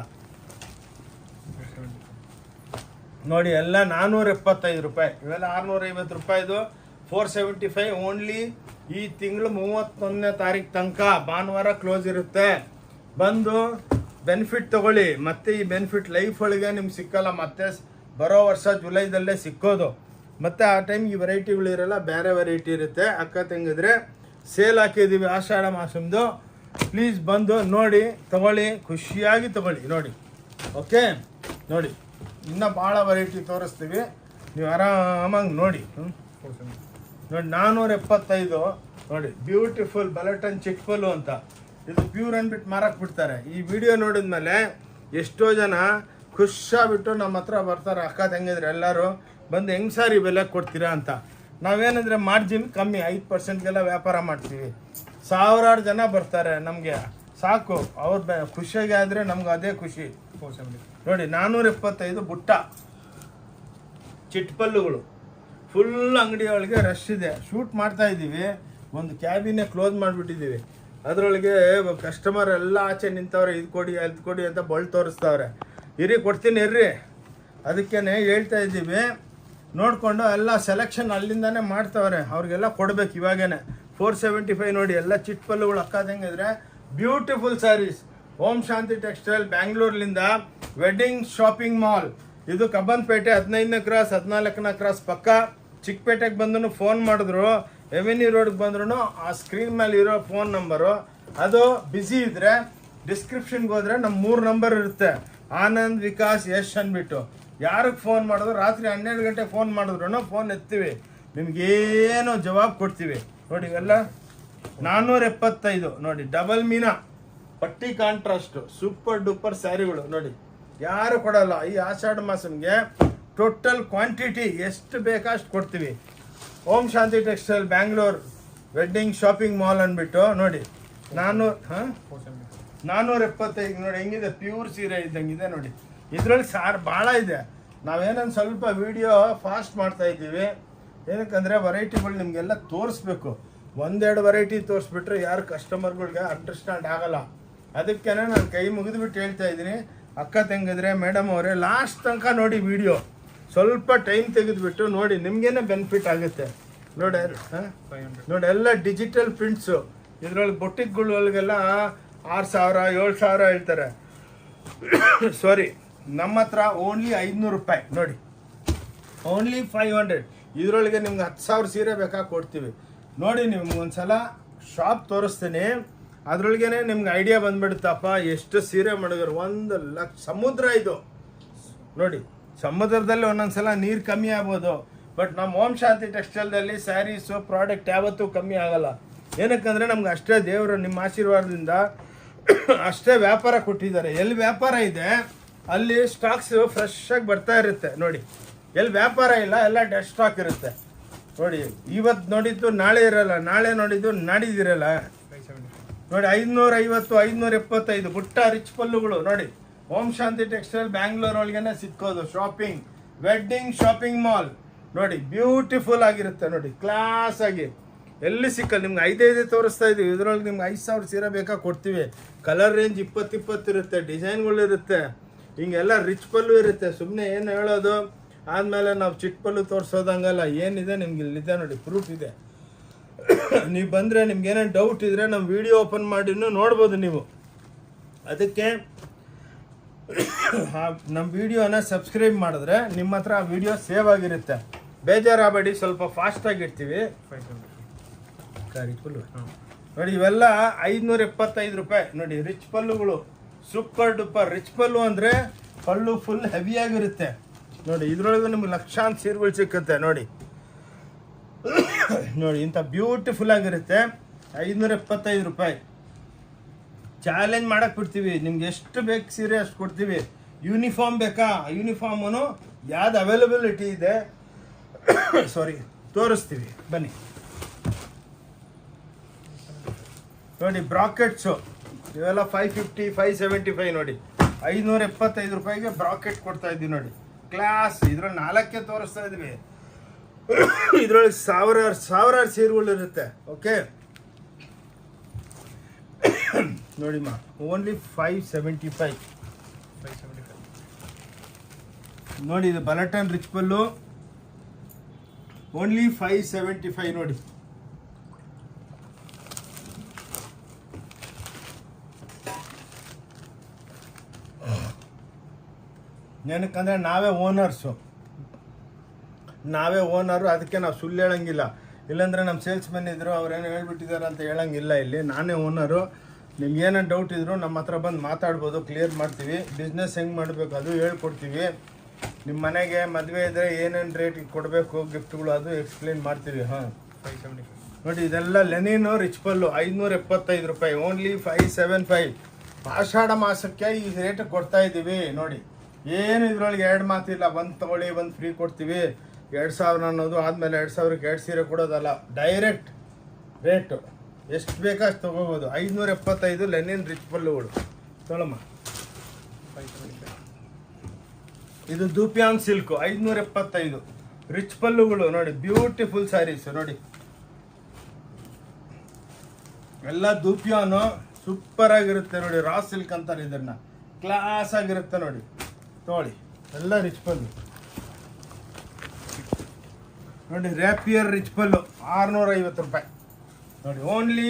ನೋಡಿ ಎಲ್ಲ 475 ರೂಪಾಯಿ. ಇವೆಲ್ಲ 650 ರೂಪಾಯಿದು 475 ಓನ್ಲಿ. ಈ ತಿಂಗಳು 31ನೇ ತಾರೀಕು ತನಕ ಭಾನುವಾರ ಕ್ಲೋಸ್ ಇರುತ್ತೆ. ಬಂದು ಬೆನಿಫಿಟ್ ತಗೊಳ್ಳಿ. ಮತ್ತೆ ಈ ಬೆನಿಫಿಟ್ ಲೈಫ್ ಒಳಗೆ ನಿಮ್ಗೆ ಸಿಕ್ಕಲ್ಲ. ಮತ್ತೆ ಬರೋ ವರ್ಷ ಜುಲೈದಲ್ಲೇ ಸಿಕ್ಕೋದು. ಮತ್ತು ಆ ಟೈಮ್ ಈ ವೆರೈಟಿಗಳಿರಲ್ಲ, ಬೇರೆ ವೆರೈಟಿ ಇರುತ್ತೆ. ಅಕ್ಕ ತಂಗಿದ್ರೆ ಸೇಲ್ ಹಾಕಿದ್ದೀವಿ ಆಷಾಢ ಮಾಸಂದು. ಪ್ಲೀಸ್ ಬಂದು ನೋಡಿ ತಗೊಳ್ಳಿ, ಖುಷಿಯಾಗಿ ತಗೊಳ್ಳಿ. ನೋಡಿ ಓಕೆ. ನೋಡಿ ಇನ್ನೂ ಭಾಳ ವೆರೈಟಿ ತೋರಿಸ್ತೀವಿ, ನೀವು ಆರಾಮಾಗಿ ನೋಡಿ. ನೋಡಿ 475 ನೋಡಿ ಬ್ಯೂಟಿಫುಲ್ ಬಲಟನ್ ಚಿಟ್ಪಲ್ಲು ಅಂತ. ಇದು ಪ್ಯೂರ್ ಅಂದ್ಬಿಟ್ಟು ಮಾರಕ್ಕೆ ಬಿಡ್ತಾರೆ. ಈ ವಿಡಿಯೋ ನೋಡಿದ್ಮೇಲೆ ಎಷ್ಟೋ ಜನ ಖುಷಿಯಾಗ್ಬಿಟ್ಟು ನಮ್ಮ ಹತ್ರ ಬರ್ತಾರೆ. ಅಕ್ಕ ತಂಗಿದ್ರೆ ಎಲ್ಲರೂ ಬಂದು ಹೆಂಗೆ ಸರ್ ಈ ಬೆಲೆ ಕೊಡ್ತೀರಾ ಅಂತ. ನಾವೇನಂದರೆ ಮಾರ್ಜಿನ್ ಕಮ್ಮಿ 5%ಗೆಲ್ಲ ವ್ಯಾಪಾರ ಮಾಡ್ತೀವಿ. ಸಾವಿರಾರು ಜನ ಬರ್ತಾರೆ. ನಮಗೆ ಸಾಕು ಅವ್ರು ಖುಷಿಯಾಗಿ ಆದರೆ ನಮ್ಗೆ ಅದೇ ಖುಷಿ. ನೋಡಿ 475 ಬುಟ್ಟ ಚಿಟ್ಪಲ್ಲುಗಳು. ಫುಲ್ ಅಂಗಡಿ ಒಳಗೆ ರಶ್ ಇದೆ. ಶೂಟ್ ಮಾಡ್ತಾ ಇದ್ದೀವಿ. ಒಂದು ಕ್ಯಾಬಿನೇ ಕ್ಲೋಸ್ ಮಾಡಿಬಿಟ್ಟಿದ್ದೀವಿ. ಅದರೊಳಗೆ ಕಸ್ಟಮರ್ ಎಲ್ಲ ಆಚೆ ನಿಂತವ್ರೆ. ಇದು ಕೊಡಿ ಅಂತ ಬಳ್ಳು ತೋರಿಸ್ತವ್ರೆ. ಕೊಡ್ತೀನಿ ಇರ್ರಿ. ಅದಕ್ಕೇ ಹೇಳ್ತಾ ಇದ್ದೀವಿ. ನೋಡಿಕೊಂಡು ಎಲ್ಲ ಸೆಲೆಕ್ಷನ್ ಅಲ್ಲಿಂದಾನೇ ಮಾಡ್ತವ್ರೆ. ಅವ್ರಿಗೆಲ್ಲ ಕೊಡ್ಬೇಕು ಇವಾಗೇನೆ. 475 ನೋಡಿ ಎಲ್ಲ ಚಿಟ್ಪಲ್ಲುಗಳು ಅಕ್ಕಾದಂಗಿದ್ರೆ ಬ್ಯೂಟಿಫುಲ್ ಸ್ಯಾರೀಸ್. ಓಂ Shanti textile ಬ್ಯಾಂಗ್ಳೂರ್ಲಿಂದ wedding shopping mall. ಇದು ಕಬ್ಬನ್ಪೇಟೆ 15ನೇ ಕ್ರಾಸ್ 14ನೇ ಕ್ರಾಸ್ ಪಕ್ಕ. ಚಿಕ್ಕಪೇಟೆಗೆ ಬಂದು ಫೋನ್ ಮಾಡಿದ್ರು, ಎವೆನ್ಯೂ ರೋಡ್ಗೆ ಬಂದ್ರು ಆ ಸ್ಕ್ರೀನ್ ಮೇಲೆ ಇರೋ ಫೋನ್ ನಂಬರು. ಅದು ಬ್ಯುಸಿ ಇದ್ದರೆ ಡಿಸ್ಕ್ರಿಪ್ಷನ್ಗೆ ಹೋದರೆ ನಮ್ಮ 3 ನಂಬರ್ ಇರುತ್ತೆ. ಆನಂದ್, ವಿಕಾಸ್, ಯಶ್ ಅಂದ್ಬಿಟ್ಟು. ಯಾರಿಗೆ ಫೋನ್ ಮಾಡಿದ್ರು ರಾತ್ರಿ 12 ಗಂಟೆಗೆ ಫೋನ್ ಮಾಡಿದ್ರು ಫೋನ್ ಎತ್ತೀವಿ. ನಿಮಗೇನೋ ಜವಾಬ್ ಕೊಡ್ತೀವಿ. ನೋಡಿ ಇವೆಲ್ಲ 475 ನೋಡಿ ಡಬಲ್ ಮೀನಾ ಪಟ್ಟಿ ಕಾಂಟ್ರಾಸ್ಟ್ ಸೂಪರ್ ಡೂಪರ್ ಸ್ಯಾರಿಗಳು. ನೋಡಿ ಯಾರು ಕೊಡಲ್ಲ. ಈ ಆಷಾಢ ಮಾಸನ್ಗೆ ಟೋಟಲ್ ಕ್ವಾಂಟಿಟಿ ಎಷ್ಟು ಬೇಕಷ್ಟು ಕೊಡ್ತೀವಿ. Om Shanti textile Bangalore wedding shopping mall ಅಂದ್ಬಿಟ್ಟು ನೋಡಿ 475 ನೋಡಿ ಹೆಂಗಿದೆ. ಪ್ಯೂರ್ ಸೀರೆ ಇದ್ದಂಗಿದೆ ನೋಡಿ. ಇದರಲ್ಲಿ ಭಾಳ ಇದೆ. ನಾವೇನೊಂದು ಸ್ವಲ್ಪ ವಿಡಿಯೋ ಫಾಸ್ಟ್ ಮಾಡ್ತಾ ಇದ್ದೀವಿ. ಏನಕ್ಕಂದರೆ ವೆರೈಟಿಗಳು ನಿಮಗೆಲ್ಲ ತೋರಿಸ್ಬೇಕು. 1-2 ವೆರೈಟಿ ತೋರಿಸ್ಬಿಟ್ರೆ ಯಾರು ಕಸ್ಟಮರ್ಗಳಿಗೆ ಅಂಡರ್ಸ್ಟ್ಯಾಂಡ್ ಆಗಲ್ಲ. ಅದಕ್ಕೆ ನಾನು ಕೈ ಮುಗಿದ್ಬಿಟ್ಟು ಹೇಳ್ತಾ ಇದ್ದೀನಿ. ಅಕ್ಕ ತಂಗಿದ್ರೆ ಮೇಡಮ್ ಅವರೇ ಲಾಸ್ಟ್ ತನಕ ನೋಡಿ ವಿಡಿಯೋ. ಸ್ವಲ್ಪ ಟೈಮ್ ತೆಗೆದುಬಿಟ್ಟು ನೋಡಿ, ನಿಮಗೇನೆ ಬೆನಿಫಿಟ್ ಆಗುತ್ತೆ. ನೋಡಿ ಎಲ್ಲ ಡಿಜಿಟಲ್ ಪ್ರಿಂಟ್ಸು. ಇದರೊಳಗೆ ಬೊಟ್ಟಿಕ್ಗಳೊಳಗೆಲ್ಲ 6,000 7,000 ಹೇಳ್ತಾರೆ. ಸಾರಿ, ನಮ್ಮ ಹತ್ರ ಓನ್ಲಿ 500 ರೂಪಾಯಿ ನೋಡಿ. ಓನ್ಲಿ 500. ಇದರೊಳಗೆ ನಿಮ್ಗೆ 10,000 ಸೀರೆ ಬೇಕಾಗಿ ಕೊಡ್ತೀವಿ. ನೋಡಿ ನಿಮ್ಗೆ ಒಂದ್ಸಲ ಶಾಪ್ ತೋರಿಸ್ತೀನಿ. ಅದರೊಳಗೇ ನಿಮ್ಗೆ ಐಡಿಯಾ ಬಂದ್ಬಿಡುತ್ತಪ್ಪ ಎಷ್ಟು ಸೀರೆ ಮಾಡಿದ್ರು. 1 ಲಕ್ಷ ಸಮುದ್ರ ಇದು ನೋಡಿ. ಸಮುದ್ರದಲ್ಲಿ ಒಂದೊಂದ್ಸಲ ನೀರು ಕಮ್ಮಿ ಆಗ್ಬೋದು. ಬಟ್ ನಮ್ಮ ಓಂ ಶಾಂತಿ ಟೆಕ್ಸ್ಟೈಲ್ದಲ್ಲಿ ಸ್ಯಾರೀಸು ಪ್ರಾಡಕ್ಟ್ ಯಾವತ್ತೂ ಕಮ್ಮಿ ಆಗಲ್ಲ. ಏನಕ್ಕಂದರೆ ನಮ್ಗೆ ಅಷ್ಟೇ ದೇವರು ನಿಮ್ಮ ಆಶೀರ್ವಾದದಿಂದ ಅಷ್ಟೇ ವ್ಯಾಪಾರ ಕೊಟ್ಟಿದ್ದಾರೆ. ಎಲ್ಲಿ ವ್ಯಾಪಾರ ಇದೆ ಅಲ್ಲಿ ಸ್ಟಾಕ್ಸು ಫ್ರೆಶ್ ಆಗಿ ಬರ್ತಾ ಇರುತ್ತೆ ನೋಡಿ. ಎಲ್ಲಿ ವ್ಯಾಪಾರ ಇಲ್ಲ ಎಲ್ಲ ಡೆಡ್ ಸ್ಟಾಕ್ ಇರುತ್ತೆ ನೋಡಿ. ಇವತ್ತು ನೋಡಿದ್ದು ನಾಳೆ ಇರಲ್ಲ, ನಾಳೆ ನೋಡಿದ್ದು ನಾಡಿದಿರಲ್ಲ ನೋಡಿ. 550 575 ಬುಟ್ಟ ರಿಚ್ ಪಲ್ಲುಗಳು ನೋಡಿ. ಓಂ ಶಾಂತಿ ಟೆಕ್ಸ್ಟೈಲ್ ಬ್ಯಾಂಗ್ಳೂರ್ ಒಳಗೇನೆ ಸಿಕ್ಕೋದು. ಶಾಪಿಂಗ್ ವೆಡ್ಡಿಂಗ್ ಶಾಪಿಂಗ್ ಮಾಲ್ ನೋಡಿ, ಬ್ಯೂಟಿಫುಲ್ ಆಗಿರುತ್ತೆ ನೋಡಿ, ಕ್ಲಾಸ್ ಆಗಿ. ಎಲ್ಲಿ ಸಿಕ್ಕಲ್ಲ ನಿಮ್ಗೆ 5 ತೋರಿಸ್ತಾ ಇದೀವಿ. ಇದ್ರೊಳಗೆ ನಿಮ್ಗೆ 5000 ಸೀರೆ ಬೇಕಾ ಕೊಡ್ತೀವಿ. ಕಲರ್ ರೇಂಜ್ 20 ಇರುತ್ತೆ, ಡಿಸೈನ್ಗಳು ಇರುತ್ತೆ, ಹಿಂಗೆಲ್ಲ ರಿಚ್ ಪಲ್ಲು ಇರುತ್ತೆ. ಸುಮ್ಮನೆ ಏನು ಹೇಳೋದು ಆದಮೇಲೆ ನಾವು ಚಿಕ್ಕ ಪಲ್ಲು ತೋರಿಸೋದಂಗಲ್ಲ. ಏನಿದೆ ನಿಮ್ಗೆ ಇಲ್ಲಿದೆ ನೋಡಿ, ಪ್ರೂಫ್ ಇದೆ. ನೀವು ಬಂದರೆ ನಿಮ್ಗೆ ಏನೇನು ಡೌಟ್ ಇದ್ದರೆ ನಮ್ಮ ವಿಡಿಯೋ ಓಪನ್ ಮಾಡಿನೂ ನೋಡ್ಬೋದು ನೀವು. ಅದಕ್ಕೆ ನಮ್ಮ ವಿಡಿಯೋನ ಸಬ್ಸ್ಕ್ರೈಬ್ ಮಾಡಿದ್ರೆ ನಿಮ್ಮ ಹತ್ರ ಆ ವಿಡಿಯೋ ಸೇವ್ ಆಗಿರುತ್ತೆ. ಬೇಜಾರಾಗಬೇಡಿ, ಸ್ವಲ್ಪ ಫಾಸ್ಟಾಗಿ ಇಡ್ತೀವಿ. ಪಲ್ಲು ನೋಡಿ, ಇವೆಲ್ಲ 575 ರೂಪಾಯಿ ನೋಡಿ. ರಿಚ್ ಪಲ್ಲುಗಳು ಸೂಪರ್ ಡೂಪರ್ ರಿಚ್ ಪಲ್ಲು ಅಂದರೆ ಪಲ್ಲು ಫುಲ್ ಹೆವಿಯಾಗಿರುತ್ತೆ ನೋಡಿ. ಇದ್ರೊಳಗೆ ನಿಮ್ಗೆ ಲಕ್ಷಾಂತರ ಸೀರೆಗಳು ಸಿಕ್ಕುತ್ತೆ ನೋಡಿ. ನೋಡಿ ಇಂಥ ಬ್ಯೂಟಿಫುಲ್ ಆಗಿರುತ್ತೆ. 575 ರೂಪಾಯಿ ಚಾಲೆಂಜ್ ಮಾಡಕ್ಕೆ ಬಿಡ್ತೀವಿ. ನಿಮ್ಗೆ ಎಷ್ಟು ಬೇಕು ಸೀರೆ ಅಷ್ಟು ಕೊಡ್ತೀವಿ. ಯೂನಿಫಾರ್ಮ್ ಬೇಕಾ, ಯೂನಿಫಾರ್ಮು ಯಾವ್ದು ಅವೈಲಬಿಲಿಟಿ ಇದೆ ಸಾರಿ ತೋರಿಸ್ತೀವಿ ಬನ್ನಿ ನೋಡಿ. ಬ್ರಾಕೆಟ್ಸು ಇವೆಲ್ಲ 550 575 ನೋಡಿ. 575 ರೂಪಾಯಿಗೆ ಬ್ರಾಕೆಟ್ ಕೊಡ್ತಾ ಇದ್ದೀವಿ ನೋಡಿ. ಕ್ಲಾಸ್ ಇದ್ರಲ್ಲಿ 4 ತೋರಿಸ್ತಾ ಇದ್ವಿ. ಇದ್ರೊಳಗೆ ಸಾವಿರಾರು ಸೀರೆಗಳು ಇರುತ್ತೆ. ಓಕೆ ನೋಡಿಮ್ಮ, ಓನ್ಲಿ 575 ನೋಡಿ. ಇದು ಬಲಟನ್ ರಿಚ್ ಪಲ್ಲು ಓನ್ಲಿ 575 ನೋಡಿ. ಏನಕ್ಕಂದರೆ ನಾವೇ ಓನರು, ಅದಕ್ಕೆ ನಾವು ಸುಳ್ಳು ಹೇಳಂಗಿಲ್ಲ. ಇಲ್ಲಾಂದರೆ ನಮ್ಮ ಸೇಲ್ಸ್ಮೆನ್ ಇದ್ದರು, ಅವ್ರೇನು ಹೇಳ್ಬಿಟ್ಟಿದ್ದಾರೆ ಅಂತ ಹೇಳಂಗಿಲ್ಲ. ಇಲ್ಲಿ ನಾನೇ ಓನರು. ನಿಮ್ಗೇನೇನು ಡೌಟ್ ಇದ್ರು ನಮ್ಮ ಹತ್ರ ಬಂದು ಮಾತಾಡ್ಬೋದು, ಕ್ಲಿಯರ್ ಮಾಡ್ತೀವಿ. ಬಿಸ್ನೆಸ್ ಹೆಂಗೆ ಮಾಡಬೇಕು ಅದು ಹೇಳ್ಕೊಡ್ತೀವಿ. ನಿಮ್ಮ ಮನೆಗೆ ಮದುವೆ ಇದ್ದರೆ ಏನೇನು ರೇಟಿಗೆ ಕೊಡಬೇಕು ಗಿಫ್ಟ್ಗಳು ಅದು ಎಕ್ಸ್ಪ್ಲೇನ್ ಮಾಡ್ತೀವಿ. ಹಾಂ ನೋಡಿ, ಇದೆಲ್ಲ ಲೆನಿನು ರಿಚ್ ಪಲ್ಲು 575 ರೂಪಾಯಿ ಓನ್ಲಿ 575. ಆಷಾಢ ಮಾಸಕ್ಕೆ ಈ ರೇಟಿಗೆ ಕೊಡ್ತಾ ಇದ್ದೀವಿ ನೋಡಿ. ಏನು ಇದ್ರೊಳಗೆ ಎರಡು ಮಾತಿಲ್ಲ. ಒಂದು ತೊಗೊಳ್ಳಿ ಒಂದು ಫ್ರೀ ಕೊಡ್ತೀವಿ. 2000 ಅನ್ನೋದು ಆದಮೇಲೆ 2000ಕ್ಕೆ 2 ಸೀರೆ ಕೊಡೋದಲ್ಲ, ಡೈರೆಕ್ಟ್ ರೇಟು ಎಷ್ಟು ಬೇಕಾ ಅಷ್ಟು ತೊಗೋಬೋದು. 575 ಲೆನಿನ್ ರಿಚ್ ಪಲ್ಲುಗಳು ತೊಗೊಳಮ್ಮ. ಇದು ದೂಪಿಯಾನ್ ಸಿಲ್ಕು 575 ರಿಚ್ ಪಲ್ಲುಗಳು ನೋಡಿ. ಬ್ಯೂಟಿಫುಲ್ ಸ್ಯಾರೀಸ್ ನೋಡಿ. ಎಲ್ಲ ದೂಪಿಯಾನು ಸೂಪರ್ ಆಗಿರುತ್ತೆ ನೋಡಿ. ರಾ ಸಿಲ್ಕ್ ಅಂತಾರೆ ಇದನ್ನ. ಕ್ಲಾಸ್ ಆಗಿರುತ್ತೆ ನೋಡಿ. ತೊಗೊಳ್ಳಿ, ಎಲ್ಲ ರಿಚ್ ಪಲ್ಲು ನೋಡಿ. ರ್ಯಾಪಿಯರ್ ರಿಚ್ ಪಲ್ಲು 650 ರೂಪಾಯಿ ನೋಡಿ. ಓನ್ಲಿ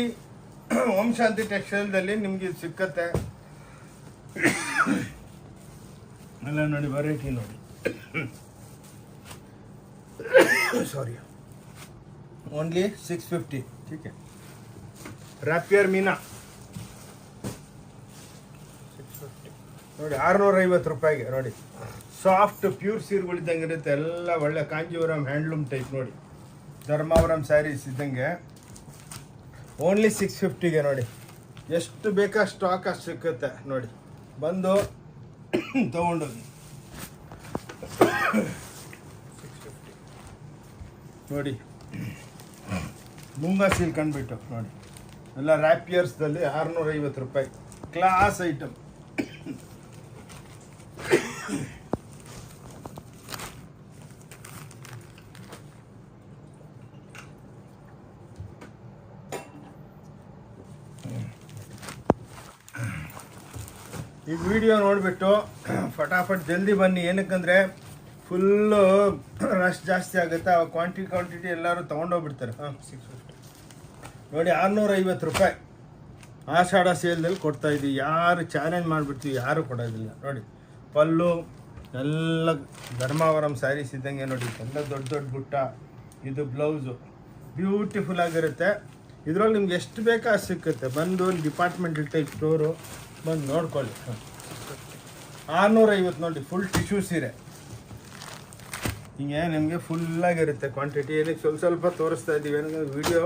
ಓಂ ಶಾಂತಿ ಟೆಕ್ಸ್ಟೈಲ್ದಲ್ಲಿ ನಿಮ್ಗೆ ಇದು ಸಿಕ್ಕತ್ತೆ. ಎಲ್ಲ ನೋಡಿ ವೆರೈಟಿ ನೋಡಿ. ಸಾರಿ ಓನ್ಲಿ 650 ठीक है. ರ್ಯಾಪಿಯರ್ ಮೀನಾ 650 ನೋಡಿ. 650 ರೂಪಾಯಿಗೆ ನೋಡಿ. ಸಾಫ್ಟ್ ಪ್ಯೂರ್ ಸೀರೆಗಳಿದ್ದಂಗೆ ಇರುತ್ತೆ. ಎಲ್ಲ ಒಳ್ಳೆ ಕಾಂಜೀವರಂ ಹ್ಯಾಂಡ್ಲೂಮ್ ಟೈಪ್ ನೋಡಿ. ಧರ್ಮಾವರಂ ಸ್ಯಾರೀಸ್ ಇದ್ದಂಗೆ ಓನ್ಲಿ 650ಗೆ ನೋಡಿ. ಎಷ್ಟು ಬೇಕಾ ಸ್ಟಾಕ್ ಅಷ್ಟು ಸಿಕ್ಕುತ್ತೆ ನೋಡಿ. ಬಂದು ತೊಗೊಂಡೋಗಿ ನೋಡಿ. ಮುಂಗಾ ಸಿಲ್ಕ್ ಅಂದ್ಬಿಟ್ಟು ನೋಡಿ. ಎಲ್ಲ ರ್ಯಾಪಿಯರ್ಸ್ದಲ್ಲಿ 650 ರೂಪಾಯಿ ಕ್ಲಾಸ್ ಐಟಮ್. ಈ ವಿಡಿಯೋ ನೋಡಿಬಿಟ್ಟು ಫಟಾಫಟ್ ಜಲ್ದಿ ಬನ್ನಿ. ಏನಕ್ಕಂದರೆ ಫುಲ್ಲು ರಶ್ ಜಾಸ್ತಿ ಆಗುತ್ತೆ. ಆ ಕ್ವಾಂಟಿಟಿ ಎಲ್ಲರೂ ತೊಗೊಂಡೋಗ್ಬಿಡ್ತಾರೆ. ಹಾಂ 650 ನೋಡಿ. 650 ರೂಪಾಯಿ ಆಷಾಢ ಸೇಲ್ದಲ್ಲಿ ಕೊಡ್ತಾಯಿದ್ದೀವಿ. ಯಾರು ಚಾಲೆಂಜ್ ಮಾಡಿಬಿಡ್ತೀವಿ, ಯಾರು ಕೊಡೋದಿಲ್ಲ ನೋಡಿ. ಪಲ್ಲು ಎಲ್ಲ ಧರ್ಮಾವರಂ ಸ್ಯಾರೀಸ್ ಇದ್ದಂಗೆ ನೋಡಿ. ಎಲ್ಲ ದೊಡ್ಡ ದೊಡ್ಡ ಬುಟ್ಟ. ಇದು ಬ್ಲೌಸು ಬ್ಯೂಟಿಫುಲ್ ಆಗಿರುತ್ತೆ. ಇದ್ರಲ್ಲಿ ನಿಮ್ಗೆ ಎಷ್ಟು ಬೇಕಾ ಅಷ್ಟು ಸಿಕ್ಕುತ್ತೆ. ಬಂದು ಡಿಪಾರ್ಟ್ಮೆಂಟಲ್ ಟೈಪ್ ಸ್ಟೋರು ಬಂದು ನೋಡ್ಕೊಳ್ಳಿ. 650 ನೋಡಿ. ಫುಲ್ ಟಿಶ್ಯೂ ಸೀರೆ ಹಿಂಗೆ ನಿಮಗೆ ಫುಲ್ಲಾಗಿರುತ್ತೆ ಕ್ವಾಂಟಿಟಿ. ಏನಕ್ಕೆ ಸ್ವಲ್ಪ ತೋರಿಸ್ತಾ ಇದ್ದೀವಿ ಏನಂದರೆ ವಿಡಿಯೋ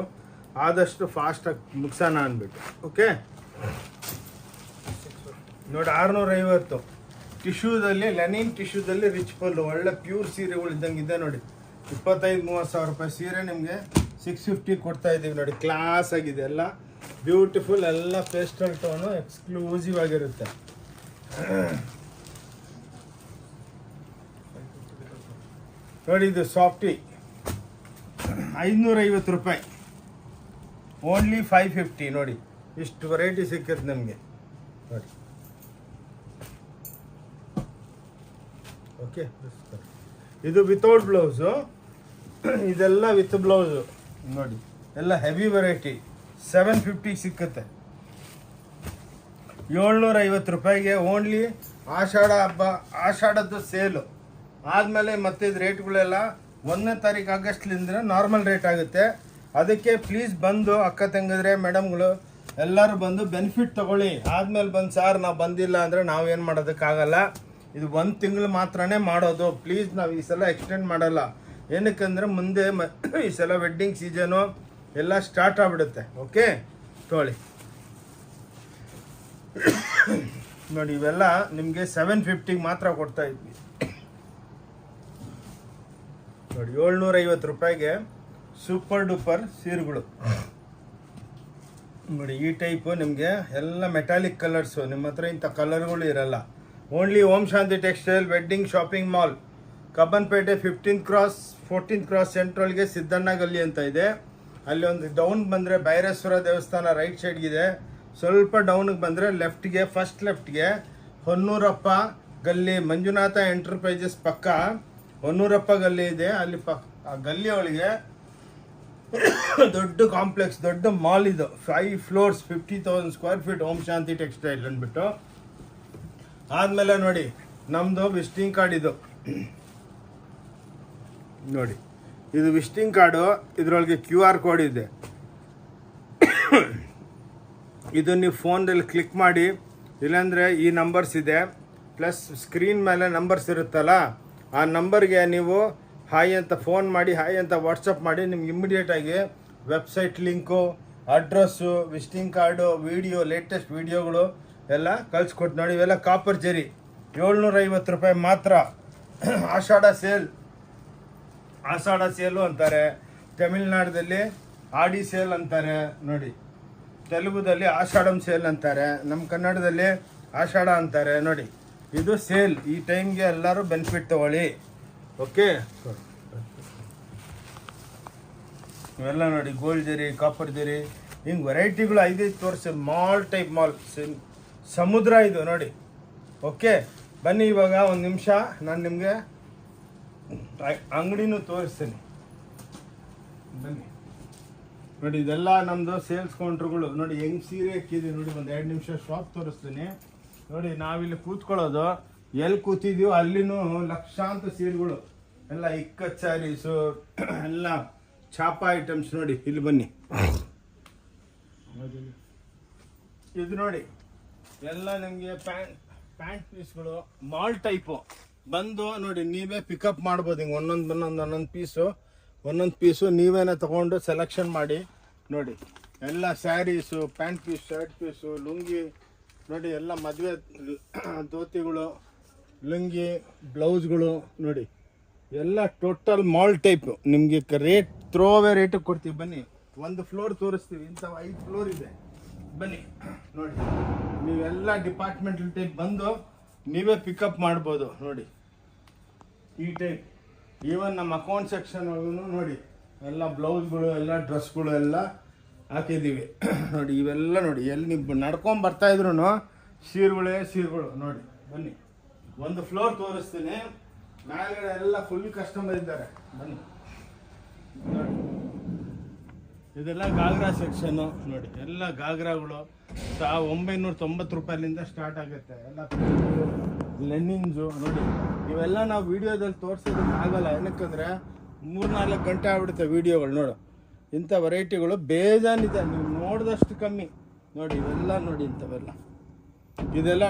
ಆದಷ್ಟು ಫಾಸ್ಟಾಗಿ ಮುಗಿಸೋಣ ಅಂದ್ಬಿಟ್ಟು. ಓಕೆ ನೋಡಿ 650 ಟಿಶ್ಯೂದಲ್ಲಿ, ಲೆನಿನ್ ಟಿಶ್ಯೂದಲ್ಲಿ ರಿಚ್ ಪಲ್ಲು, ಒಳ್ಳೆ ಪ್ಯೂರ್ ಸೀರೆಗಳು ಇದ್ದಂಗೆ ಇದೆ ನೋಡಿ. 25-30 ಸಾವಿರ ರೂಪಾಯಿ ಸೀರೆ ನಿಮಗೆ 650 ಕೊಡ್ತಾ ಇದ್ದೀವಿ ನೋಡಿ. ಕ್ಲಾಸ್ ಆಗಿದೆ, ಎಲ್ಲ ಬ್ಯೂಟಿಫುಲ್, ಎಲ್ಲ ಪೇಸ್ಟಲ್ ಟೋನು, ಎಕ್ಸ್ಕ್ಲೂಸಿವ್ ಆಗಿರುತ್ತೆ. ನೋಡಿ ಇದು ಸಾಫ್ಟಿ 550 ರೂಪಾಯಿ, ಓನ್ಲಿ 550. ನೋಡಿ ಇಷ್ಟು ವೆರೈಟಿ ಸಿಕ್ಕತ್ತೆ ನಮಗೆ ನೋಡಿ. ಓಕೆ, ಇದು ವಿತೌಟ್ ಬ್ಲೌಸು, ಇದೆಲ್ಲ ವಿತ್ ಬ್ಲೌಸು ನೋಡಿ. ಎಲ್ಲ ಹೆವಿ ವೆರೈಟಿ 750 ಸಿಕ್ಕತ್ತೆ. 750 ರೂಪಾಯಿಗೆ ಓನ್ಲಿ ಆಷಾಢ ಹಬ್ಬ, ಆಷಾಢದ್ದು ಸೇಲು ಆದಮೇಲೆ ಮತ್ತೆ ಇದು ರೇಟ್ಗಳೆಲ್ಲ 1ನೇ ತಾರೀಕು ಆಗಸ್ಟ್ಲಿಂದ ನಾರ್ಮಲ್ ರೇಟ್ ಆಗುತ್ತೆ. ಅದಕ್ಕೆ ಪ್ಲೀಸ್ ಬಂದು ಅಕ್ಕ ತಂಗಿದ್ರೆ ಮೇಡಮ್ಗಳು ಎಲ್ಲರೂ ಬಂದು ಬೆನಿಫಿಟ್ ತೊಗೊಳ್ಳಿ. ಆದಮೇಲೆ ಬಂದು ಸಾರ್ ನಾವು ಬಂದಿಲ್ಲ ಅಂದರೆ ನಾವೇನು ಮಾಡೋದಕ್ಕಾಗಲ್ಲ. ಇದು 1 ತಿಂಗಳು ಮಾತ್ರನೇ ಮಾಡೋದು. ಪ್ಲೀಸ್ ನಾವು ಈ ಸಲ ಎಕ್ಸ್ಟೆಂಡ್ ಮಾಡಲ್ಲ. ಏನಕ್ಕಂದ್ರೆ ಮುಂದೆ ಈ ಸಲ ವೆಡ್ಡಿಂಗ್ ಸೀಸನು ಎಲ್ಲ ಸ್ಟಾರ್ಟ್ ಆಗಿಬಿಡುತ್ತೆ. ಓಕೆ ತೊಗೊಳ್ಳಿ ನೋಡಿ, ಇವೆಲ್ಲ ನಿಮಗೆ 750 ಮಾತ್ರ ಕೊಡ್ತಾ ಇದ್ವಿ ನೋಡಿ. 750 ರೂಪಾಯಿಗೆ ಸೂಪರ್ ಡೂಪರ್ ಸೀರೆಗಳು ನೋಡಿ. ಈ ಟೈಪು ನಿಮಗೆ ಎಲ್ಲ ಮೆಟಾಲಿಕ್ ಕಲರ್ಸು, ನಿಮ್ಮ ಹತ್ರ ಇಂಥ ಕಲರ್ಗಳು ಇರಲ್ಲ. Only Om Shanti textile wedding shopping mall, Cubbonpet 15th cross 14th cross ಸೆಂಟ್ರಲ್ಗೆ ಸಿದ್ದಣ್ಣ ಗಲ್ಲಿ ಅಂತ ಇದೆ. ಅಲ್ಲಿ ಒಂದು ಡೌನ್ ಬಂದರೆ ಭೈರೇಶ್ವರ ದೇವಸ್ಥಾನ ರೈಟ್ ಸೈಡ್ಗಿದೆ. ಸ್ವಲ್ಪ ಡೌನಿಗೆ ಬಂದರೆ ಲೆಫ್ಟ್ಗೆ, ಫಸ್ಟ್ ಲೆಫ್ಟ್ಗೆ ಹೊನ್ನೂರಪ್ಪ ಗಲ್ಲಿ, ಮಂಜುನಾಥ ಎಂಟರ್ಪ್ರೈಸಸ್ ಪಕ್ಕ ಹೊನ್ನೂರಪ್ಪ ಗಲ್ಲಿ ಇದೆ. ಅಲ್ಲಿ ಆ ಗಲ್ಲಿ ಒಳಗೆ ದೊಡ್ಡ ಕಾಂಪ್ಲೆಕ್ಸ್, ದೊಡ್ಡ ಮಾಲ್ ಇದು. 5 ಫ್ಲೋರ್ಸ್ 50,000 ಸ್ಕ್ವೇರ್ ಫೀಟ್ ಓಂ ಶಾಂತಿ ಟೆಕ್ಸ್ಟೈಲ್ ಅಂದ್ಬಿಟ್ಟು. ಆದಮೇಲೆ ನೋಡಿ ನಮ್ಮದು ವಿಸಿಟಿಂಗ್ ಕಾರ್ಡ್ ಇದು ನೋಡಿ. ಇದು ವಿಸಿಟಿಂಗ್ ಕಾರ್ಡು, ಇದರೊಳಗೆ QR ಕೋಡ್ ಇದೆ. ಇದು ನೀವು ಫೋನಲ್ಲಿ ಕ್ಲಿಕ್ ಮಾಡಿ, ಇಲ್ಲಾಂದರೆ ಈ ನಂಬರ್ಸ್ ಇದೆ, ಪ್ಲಸ್ ಸ್ಕ್ರೀನ್ ಮೇಲೆ ನಂಬರ್ಸ್ ಇರುತ್ತಲ್ಲ, ಆ ನಂಬರ್ಗೆ ನೀವು ಹಾಯ್ ಅಂತ ಫೋನ್ ಮಾಡಿ, ಹಾಯ್ ಅಂತ ವಾಟ್ಸಪ್ ಮಾಡಿ, ನಿಮ್ಗೆ ಇಮ್ಮಿಡಿಯೇಟಾಗಿ website link, address, visiting card, video, latest ವಿಡಿಯೋಗಳು ಎಲ್ಲ ಕಳಿಸ್ಕೊಟ್ಟು ನೋಡಿ. ಇವೆಲ್ಲ ಕಾಪರ್ ಜರಿ 750 ರೂಪಾಯಿ ಮಾತ್ರ. ಆಷಾಢ ಸೇಲು ಅಂತಾರೆ, ತಮಿಳ್ನಾಡಲ್ಲಿ ಆಡಿ ಸೇಲ್ ಅಂತಾರೆ ನೋಡಿ, ತೆಲುಗುದಲ್ಲಿ ಆಷಾಢಂ ಸೇಲ್ ಅಂತಾರೆ, ನಮ್ಮ ಕನ್ನಡದಲ್ಲಿ ಆಷಾಢ ಅಂತಾರೆ ನೋಡಿ. ಇದು ಸೇಲ್, ಈ ಟೈಮ್ಗೆ ಎಲ್ಲರೂ ಬೆನಿಫಿಟ್ ತಗೊಳ್ಳಿ. ಓಕೆ, ಇವೆಲ್ಲ ನೋಡಿ ಗೋಲ್ಡ್ ಜರಿ, ಕಾಪರ್ ಜರಿ, ಹಿಂಗೆ ವೆರೈಟಿಗಳು 5 ತೋರಿಸಿ. ಮಾಲ್ ಟೈಪ್ ಮಾಲ್, ಸಮುದ್ರ ಇದು ನೋಡಿ. ಓಕೆ ಬನ್ನಿ, ಇವಾಗ ಒಂದು ನಿಮಿಷ ನಾನು ನಿಮಗೆ ಅಂಗಡಿನೂ ತೋರಿಸ್ತೀನಿ ಬನ್ನಿ ನೋಡಿ. ಇದೆಲ್ಲ ನಮ್ಮದು ಸೇಲ್ಸ್ ಕೌಂಟ್ರುಗಳು ನೋಡಿ. ಹೆಂಗೆ ಸೀರೆ ಹಾಕಿದ್ದೀವಿ ನೋಡಿ. ಒಂದು 2 ನಿಮಿಷ ಶಾಪ್ ತೋರಿಸ್ತೀನಿ ನೋಡಿ. ನಾವಿಲ್ಲಿ ಕೂತ್ಕೊಳ್ಳೋದು, ಎಲ್ಲಿ ಕೂತಿದ್ದೀವೋ ಅಲ್ಲಿನೂ ಲಕ್ಷಾಂತರ ಸೀರೆಗಳು, ಎಲ್ಲ ಇಕ್ಕತ್ ಸ್ಯಾರೀಸು, ಎಲ್ಲ ಛಾಪಾ ಐಟಮ್ಸ್ ನೋಡಿ. ಇಲ್ಲಿ ಬನ್ನಿ, ಇದು ನೋಡಿ ಎಲ್ಲ ನಿಮಗೆ ಪ್ಯಾಂಟ್ ಪೀಸ್ಗಳು ಮಾಲ್ ಟೈಪು ಬಂದು ನೋಡಿ. ನೀವೇ ಪಿಕಪ್ ಮಾಡ್ಬೋದು, ಹಿಂಗೆ ಒಂದೊಂದು ಪೀಸು ನೀವೇನೇ ತೊಗೊಂಡು ಸೆಲೆಕ್ಷನ್ ಮಾಡಿ ನೋಡಿ. ಎಲ್ಲ saris, pant piece, shirt piece, lungi ನೋಡಿ, ಎಲ್ಲ ಮದುವೆ ಧೋತಿಗಳು, ಲುಂಗಿ, ಬ್ಲೌಸ್ಗಳು ನೋಡಿ. ಎಲ್ಲ ಟೋಟಲ್ ಮಾಲ್ ಟೈಪು. ನಿಮಗೆ ರೇಟ್ ಥ್ರೋವೇ ರೇಟಿಗೆ ಕೊಡ್ತೀವಿ. ಬನ್ನಿ, 1 ಫ್ಲೋರ್ ತೋರಿಸ್ತೀವಿ. ಇಂಥವು 5 ಫ್ಲೋರ್ ಇದೆ. ಬನ್ನಿ ನೋಡಿ, ನೀವೆಲ್ಲ ಡಿಪಾರ್ಟ್ಮೆಂಟಲ್ ಟೈಪ್ ಬಂದು ನೀವೇ ಪಿಕಪ್ ಮಾಡ್ಬೋದು ನೋಡಿ. ಈ ಟೈಪ್ ಈವನ್ ನಮ್ಮ ಅಕೌಂಟ್ ಸೆಕ್ಷನ್ ಒಳಗೂ ನೋಡಿ ಎಲ್ಲ ಬ್ಲೌಸ್ಗಳು, ಎಲ್ಲ ಡ್ರೆಸ್ಗಳು ಎಲ್ಲ ಹಾಕಿದ್ದೀವಿ ನೋಡಿ. ಇವೆಲ್ಲ ನೋಡಿ, ಎಲ್ಲಿ ನೀವು ನಡ್ಕೊಂಡು ಬರ್ತಾಯಿದ್ರು ಸೀರೆಗಳು ನೋಡಿ. ಬನ್ನಿ, 1 ಫ್ಲೋರ್ ತೋರಿಸ್ತೀನಿ. ಮೇಲ್ಗಡೆ ಎಲ್ಲ ಫುಲ್ ಕಸ್ಟಮರ್ ಇದ್ದಾರೆ. ಬನ್ನಿ ನೋಡಿ, ಇದೆಲ್ಲ ಗಾಗ್ರಾ ಸೆಕ್ಷನ್ನು ನೋಡಿ. ಎಲ್ಲ ಗಾಗ್ರಾಗಳು 1990 ರೂಪಾಯಿಲಿಂದ ಸ್ಟಾರ್ಟ್ ಆಗುತ್ತೆ. ಎಲ್ಲ ಲೆನಿನ್ಸು ನೋಡಿ. ಇವೆಲ್ಲ ನಾವು ವಿಡಿಯೋದಲ್ಲಿ ತೋರಿಸೋದಕ್ಕೆ ಆಗಲ್ಲ, ಏನಕ್ಕಂದರೆ 3-4 ಗಂಟೆ ಆಗ್ಬಿಡುತ್ತೆ ವಿಡಿಯೋಗಳು ನೋಡು. ಇಂಥ ವೆರೈಟಿಗಳು ಬೇಜಾನಿದೆ, ನೀವು ನೋಡಿದಷ್ಟು ಕಮ್ಮಿ ನೋಡಿ. ಇವೆಲ್ಲ ನೋಡಿ, ಇಂಥವೆಲ್ಲ ಇದೆಲ್ಲ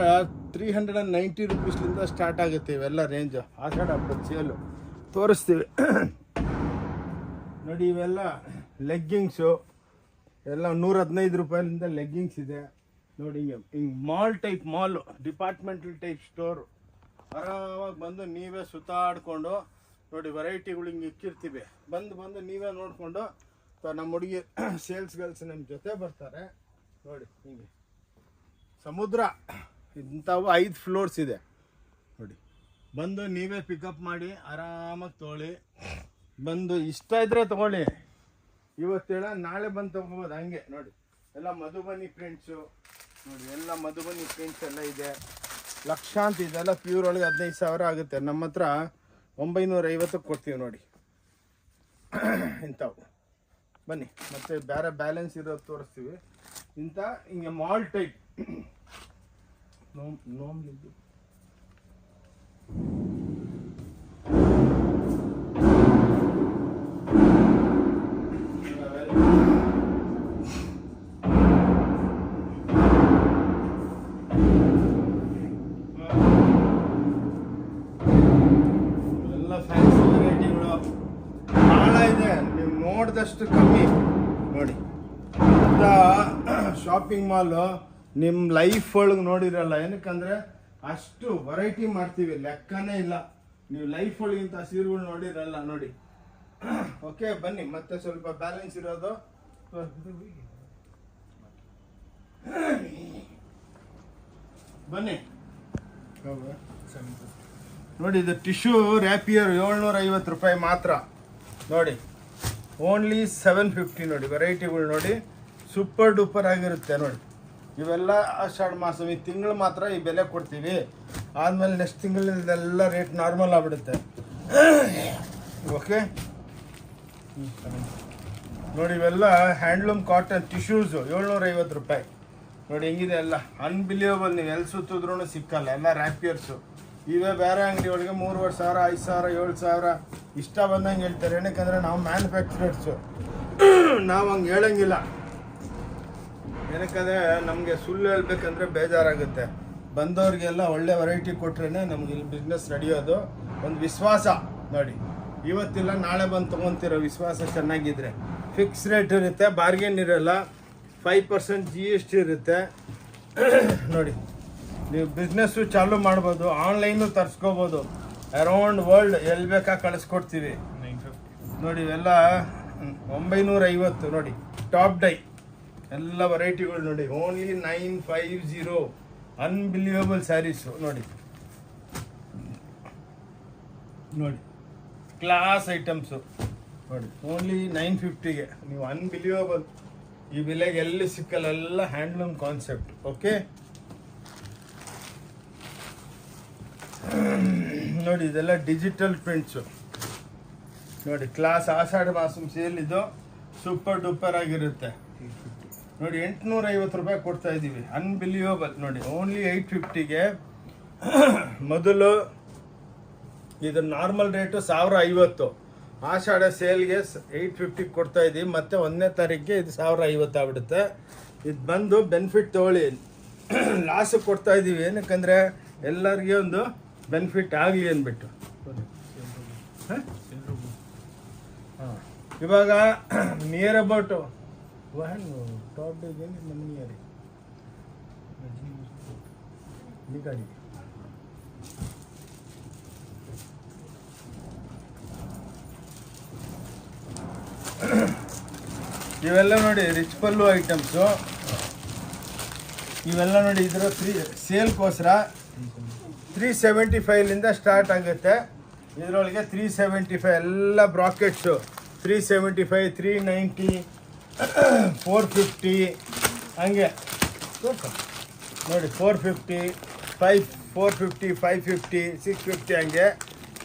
390 ರೂಪೀಸ್ಲಿಂದ ಸ್ಟಾರ್ಟ್ ಆಗುತ್ತೆ. ಇವೆಲ್ಲ ರೇಂಜು ಆಷಾಢ ಹಬ್ಬದ ಸೇಲು ತೋರಿಸ್ತೀವಿ ನೋಡಿ. ಇವೆಲ್ಲ ಲೆಗ್ಗಿಂಗ್ಸು, ಎಲ್ಲ 115 ರೂಪಾಯಿಲಿಂದ ಲೆಗ್ಗಿಂಗ್ಸ್ ಇದೆ ನೋಡಿ. ಹಿಂಗೆ ಮಾಲ್ ಟೈಪ್ ಮಾಲು, ಡಿಪಾರ್ಟ್ಮೆಂಟಲ್ ಟೈಪ್ ಸ್ಟೋರು. ಆರಾಮಾಗಿ ಬಂದು ನೀವೇ ಸುತ್ತಾಡಿಕೊಂಡು ನೋಡಿ ವೆರೈಟಿಗಳು ಹಿಂಗೆ ಇಕ್ಕಿರ್ತೀವಿ. ಬಂದು ನೀವೇ ನೋಡಿಕೊಂಡು ನಮ್ಮ ಹುಡುಗಿ ಸೇಲ್ಸ್ ಗರ್ಲ್ಸ್ ನಮ್ಮ ಜೊತೆ ಬರ್ತಾರೆ ನೋಡಿ. ಹಿಂಗೆ ಸಮುದ್ರ ಇಂಥವು 5 ಫ್ಲೋರ್ಸ್ ಇದೆ ನೋಡಿ. ಬಂದು ನೀವೇ ಪಿಕಪ್ ಮಾಡಿ ಆರಾಮಾಗಿ ತೊಗೊಳ್ಳಿ. ಬಂದು ಇಷ್ಟ ಇದ್ರೆ ತೊಗೊಳ್ಳಿ, ಇವತ್ತೇಳ ನಾಳೆ ಬಂದು ತೊಗೋಬೋದು ಹಂಗೆ ನೋಡಿ. ಎಲ್ಲ ಮಧುಬನಿ ಪ್ರಿಂಟ್ಸು ನೋಡಿ, ಎಲ್ಲ ಮಧುಬನಿ ಪ್ರಿಂಟ್ಸ್ ಎಲ್ಲ ಇದೆ. ಲಕ್ಷಾಂತ ಇದೆಲ್ಲ ಪ್ಯೂರ್ ಒಳಗೆ 15,000 ಆಗುತ್ತೆ. ನಮ್ಮ ಹತ್ರ 950 ಕೊಡ್ತೀವಿ ನೋಡಿ ಇಂಥವು. ಬನ್ನಿ ಮತ್ತೆ ಬೇರೆ ಬ್ಯಾಲೆನ್ಸ್ ಇರೋದು ತೋರಿಸ್ತೀವಿ. ಇಂಥ ಹಿಂಗೆ ಮಾಲ್ ಟೈಪ್ ನೋಮ್ಲಿದ್ದು ಎಲ್ಲ ಫ್ಯಾನ್ಸಿ ವೆರೈಟಿಗಳು ಭಾಳ ಇದೆ. ನೀವು ನೋಡಿದಷ್ಟು ಕಮ್ಮಿ ನೋಡಿ. ಶಾಪಿಂಗ್ ಮಾಲು ನಿಮ್ಮ ಲೈಫ್ ಒಳಗೆ ನೋಡಿರಲ್ಲ. ಏನಕ್ಕಂದ್ರೆ ಅಷ್ಟು ವೆರೈಟಿ ಮಾಡ್ತೀವಿ, ಲೆಕ್ಕನೇ ಇಲ್ಲ. ನೀವು ಲೈಫ್ ಒಳಗಿಂತ ಸೀರೆಗಳು ನೋಡಿರಲ್ಲ ನೋಡಿ. ಓಕೆ ಬನ್ನಿ ಮತ್ತೆ ಸ್ವಲ್ಪ ಬ್ಯಾಲೆನ್ಸ್ ಇರೋದು ಬನ್ನಿ ನೋಡಿ. ಇದು ಟಿಶ್ಯೂ ರ್ಯಾಪಿಯರ್ 750 ರೂಪಾಯಿ ಮಾತ್ರ ನೋಡಿ. ಓನ್ಲಿ 750 ನೋಡಿ. ವೆರೈಟಿಗಳು ನೋಡಿ, ಸೂಪರ್ ಡೂಪರ್ ಆಗಿರುತ್ತೆ ನೋಡಿ. ಇವೆಲ್ಲ ಆಷಾಢ ಮಾಸ ಈ ತಿಂಗಳು ಮಾತ್ರ ಈ ಬೆಲೆ ಕೊಡ್ತೀವಿ. ಆದಮೇಲೆ ನೆಕ್ಸ್ಟ್ ತಿಂಗಳಿಂದೆಲ್ಲ ರೇಟ್ ನಾರ್ಮಲ್ ಆಗಿಬಿಡುತ್ತೆ. ಓಕೆ ನೋಡಿ. ಇವೆಲ್ಲ ಹ್ಯಾಂಡ್ಲೂಮ್ ಕಾಟನ್ ಟಿಶ್ಯೂಸು 750 ರೂಪಾಯಿ ನೋಡಿ. ಹೆಂಗಿದೆ ಎಲ್ಲ ಅನ್ಬಿಲಿಯಬಲ್. ನೀವು ಎಲ್ಲಿ ಸುತ್ತಿದ್ರೂ ಸಿಕ್ಕಲ್ಲ. ಎಲ್ಲ ರ್ಯಾಪಿಯರ್ಸು ಇವೇ. ಬೇರೆ ಅಂಗಡಿ ಒಳಗೆ 3,500, 5,000, 7,000 ಇಷ್ಟ ಬಂದಂಗೆ ಹೇಳ್ತಾರೆ. ಏನಕ್ಕಂದರೆ ನಾವು ಮ್ಯಾನುಫ್ಯಾಕ್ಚರರ್ಸು, ನಾವು ಹಂಗೆ ಹೇಳಂಗಿಲ್ಲ. ಏನಕ್ಕಂದರೆ ನಮಗೆ ಸುಳ್ಳು ಹೇಳ್ಬೇಕಂದ್ರೆ ಬೇಜಾರಾಗುತ್ತೆ. ಬಂದವ್ರಿಗೆಲ್ಲ ಒಳ್ಳೆ ವೆರೈಟಿ ಕೊಟ್ರೇ ನಮ್ಗೆ ಇಲ್ಲಿ ಬಿಸ್ನೆಸ್ ನಡೆಯೋದು. ಒಂದು ವಿಶ್ವಾಸ ನೋಡಿ. ಇವತ್ತಿಲ್ಲ ನಾಳೆ ಬಂದು ತೊಗೊತಿರೋ ವಿಶ್ವಾಸ ಚೆನ್ನಾಗಿದ್ರೆ ಫಿಕ್ಸ್ ರೇಟ್ ಇರುತ್ತೆ, ಬಾರ್ಗೇನ್ ಇರೋಲ್ಲ. 5% GST ಇರುತ್ತೆ ನೋಡಿ. ನೀವು ಬಿಸ್ನೆಸ್ಸು ಚಾಲೂ ಮಾಡ್ಬೋದು, ಆನ್ಲೈನು ತರಿಸ್ಕೋಬೋದು. ಅರೌಂಡ್ ವರ್ಲ್ಡ್ ಎಲ್ಲಿ ಬೇಕಾ ಕಳಿಸ್ಕೊಡ್ತೀವಿ ನೋಡಿ. ಇವೆಲ್ಲ 950 ನೋಡಿ. ಟಾಪ್ ಡೈ ಎಲ್ಲ ವೆರೈಟಿಗಳು ನೋಡಿ. ಓನ್ಲಿ 950. ಅನ್ಬಿಲಿಯಬಲ್ ಸ್ಯಾರೀಸು ನೋಡಿ. ನೋಡಿ ಕ್ಲಾಸ್ ಐಟಮ್ಸು ನೋಡಿ. ಓನ್ಲಿ 950ಗೆ ನೀವು ಅನ್ಬಿಲಿಯಬಲ್. ಈ ಬೆಲೆಗೆ ಎಲ್ಲಿ ಸಿಕ್ಕಲ್ಲ. ಎಲ್ಲ ಹ್ಯಾಂಡ್ಲೂಮ್ ಕಾನ್ಸೆಪ್ಟ್. ಓಕೆ ನೋಡಿ. ಇದೆಲ್ಲ ಡಿಜಿಟಲ್ ಪ್ರಿಂಟ್ಸು ನೋಡಿ. ಕ್ಲಾಸ್ ಆಷಾಢ ಮಾಸಂ ಸೇಲ್ ಇದು ಸೂಪರ್ ಡೂಪರ್ ಆಗಿರುತ್ತೆ ನೋಡಿ. 850 ರೂಪಾಯಿ ಕೊಡ್ತಾ ಇದ್ದೀವಿ. ಅನ್ಬಿಲಿಯಬಲ್ ನೋಡಿ. ಓನ್ಲಿ 850ಗೆ. ಮೊದಲು ಇದು ನಾರ್ಮಲ್ ರೇಟು 1050. ಆಷಾಢ ಸೇಲ್ಗೆ 850 ಕೊಡ್ತಾ ಇದ್ದೀವಿ. ಮತ್ತು 1ನೇ ತಾರೀಕಿಗೆ ಇದು 1050 ಆಗ್ಬಿಡುತ್ತೆ. ಇದು ಬಂದು ಬೆನಿಫಿಟ್ ತೊಗೊಳ್ಳಿ. ಲಾಸು ಕೊಡ್ತಾ ಇದ್ದೀವಿ. ಏನಕ್ಕಂದರೆ ಎಲ್ಲರಿಗೆ ಒಂದು ಬೆನಿಫಿಟ್ ಆಗಲಿ ಅಂದ್ಬಿಟ್ಟು. ಹಾಂ ಇವಾಗ ನಿಯರ್ ಅಬೌಟ್ ಟಾಪ್ ನಿಯರ್ ಗಾಡಿ ಇವೆಲ್ಲ ನೋಡಿ. ರಿಚ್ ಪಲ್ಲು ಐಟಮ್ಸು ಇವೆಲ್ಲ ನೋಡಿ. ಇದರ ಸೇಲ್ಗೋಸ್ಕರ 375ಲಿಂದ ಸ್ಟಾರ್ಟ್ ಆಗುತ್ತೆ. ಇದರೊಳಗೆ 375 ಎಲ್ಲ ಬ್ರಾಕೆಟ್ಸು. 375, 390, 450 ಹಂಗೆ ನೋಡಿ. 450, 450, 550, 650 ಹಂಗೆ.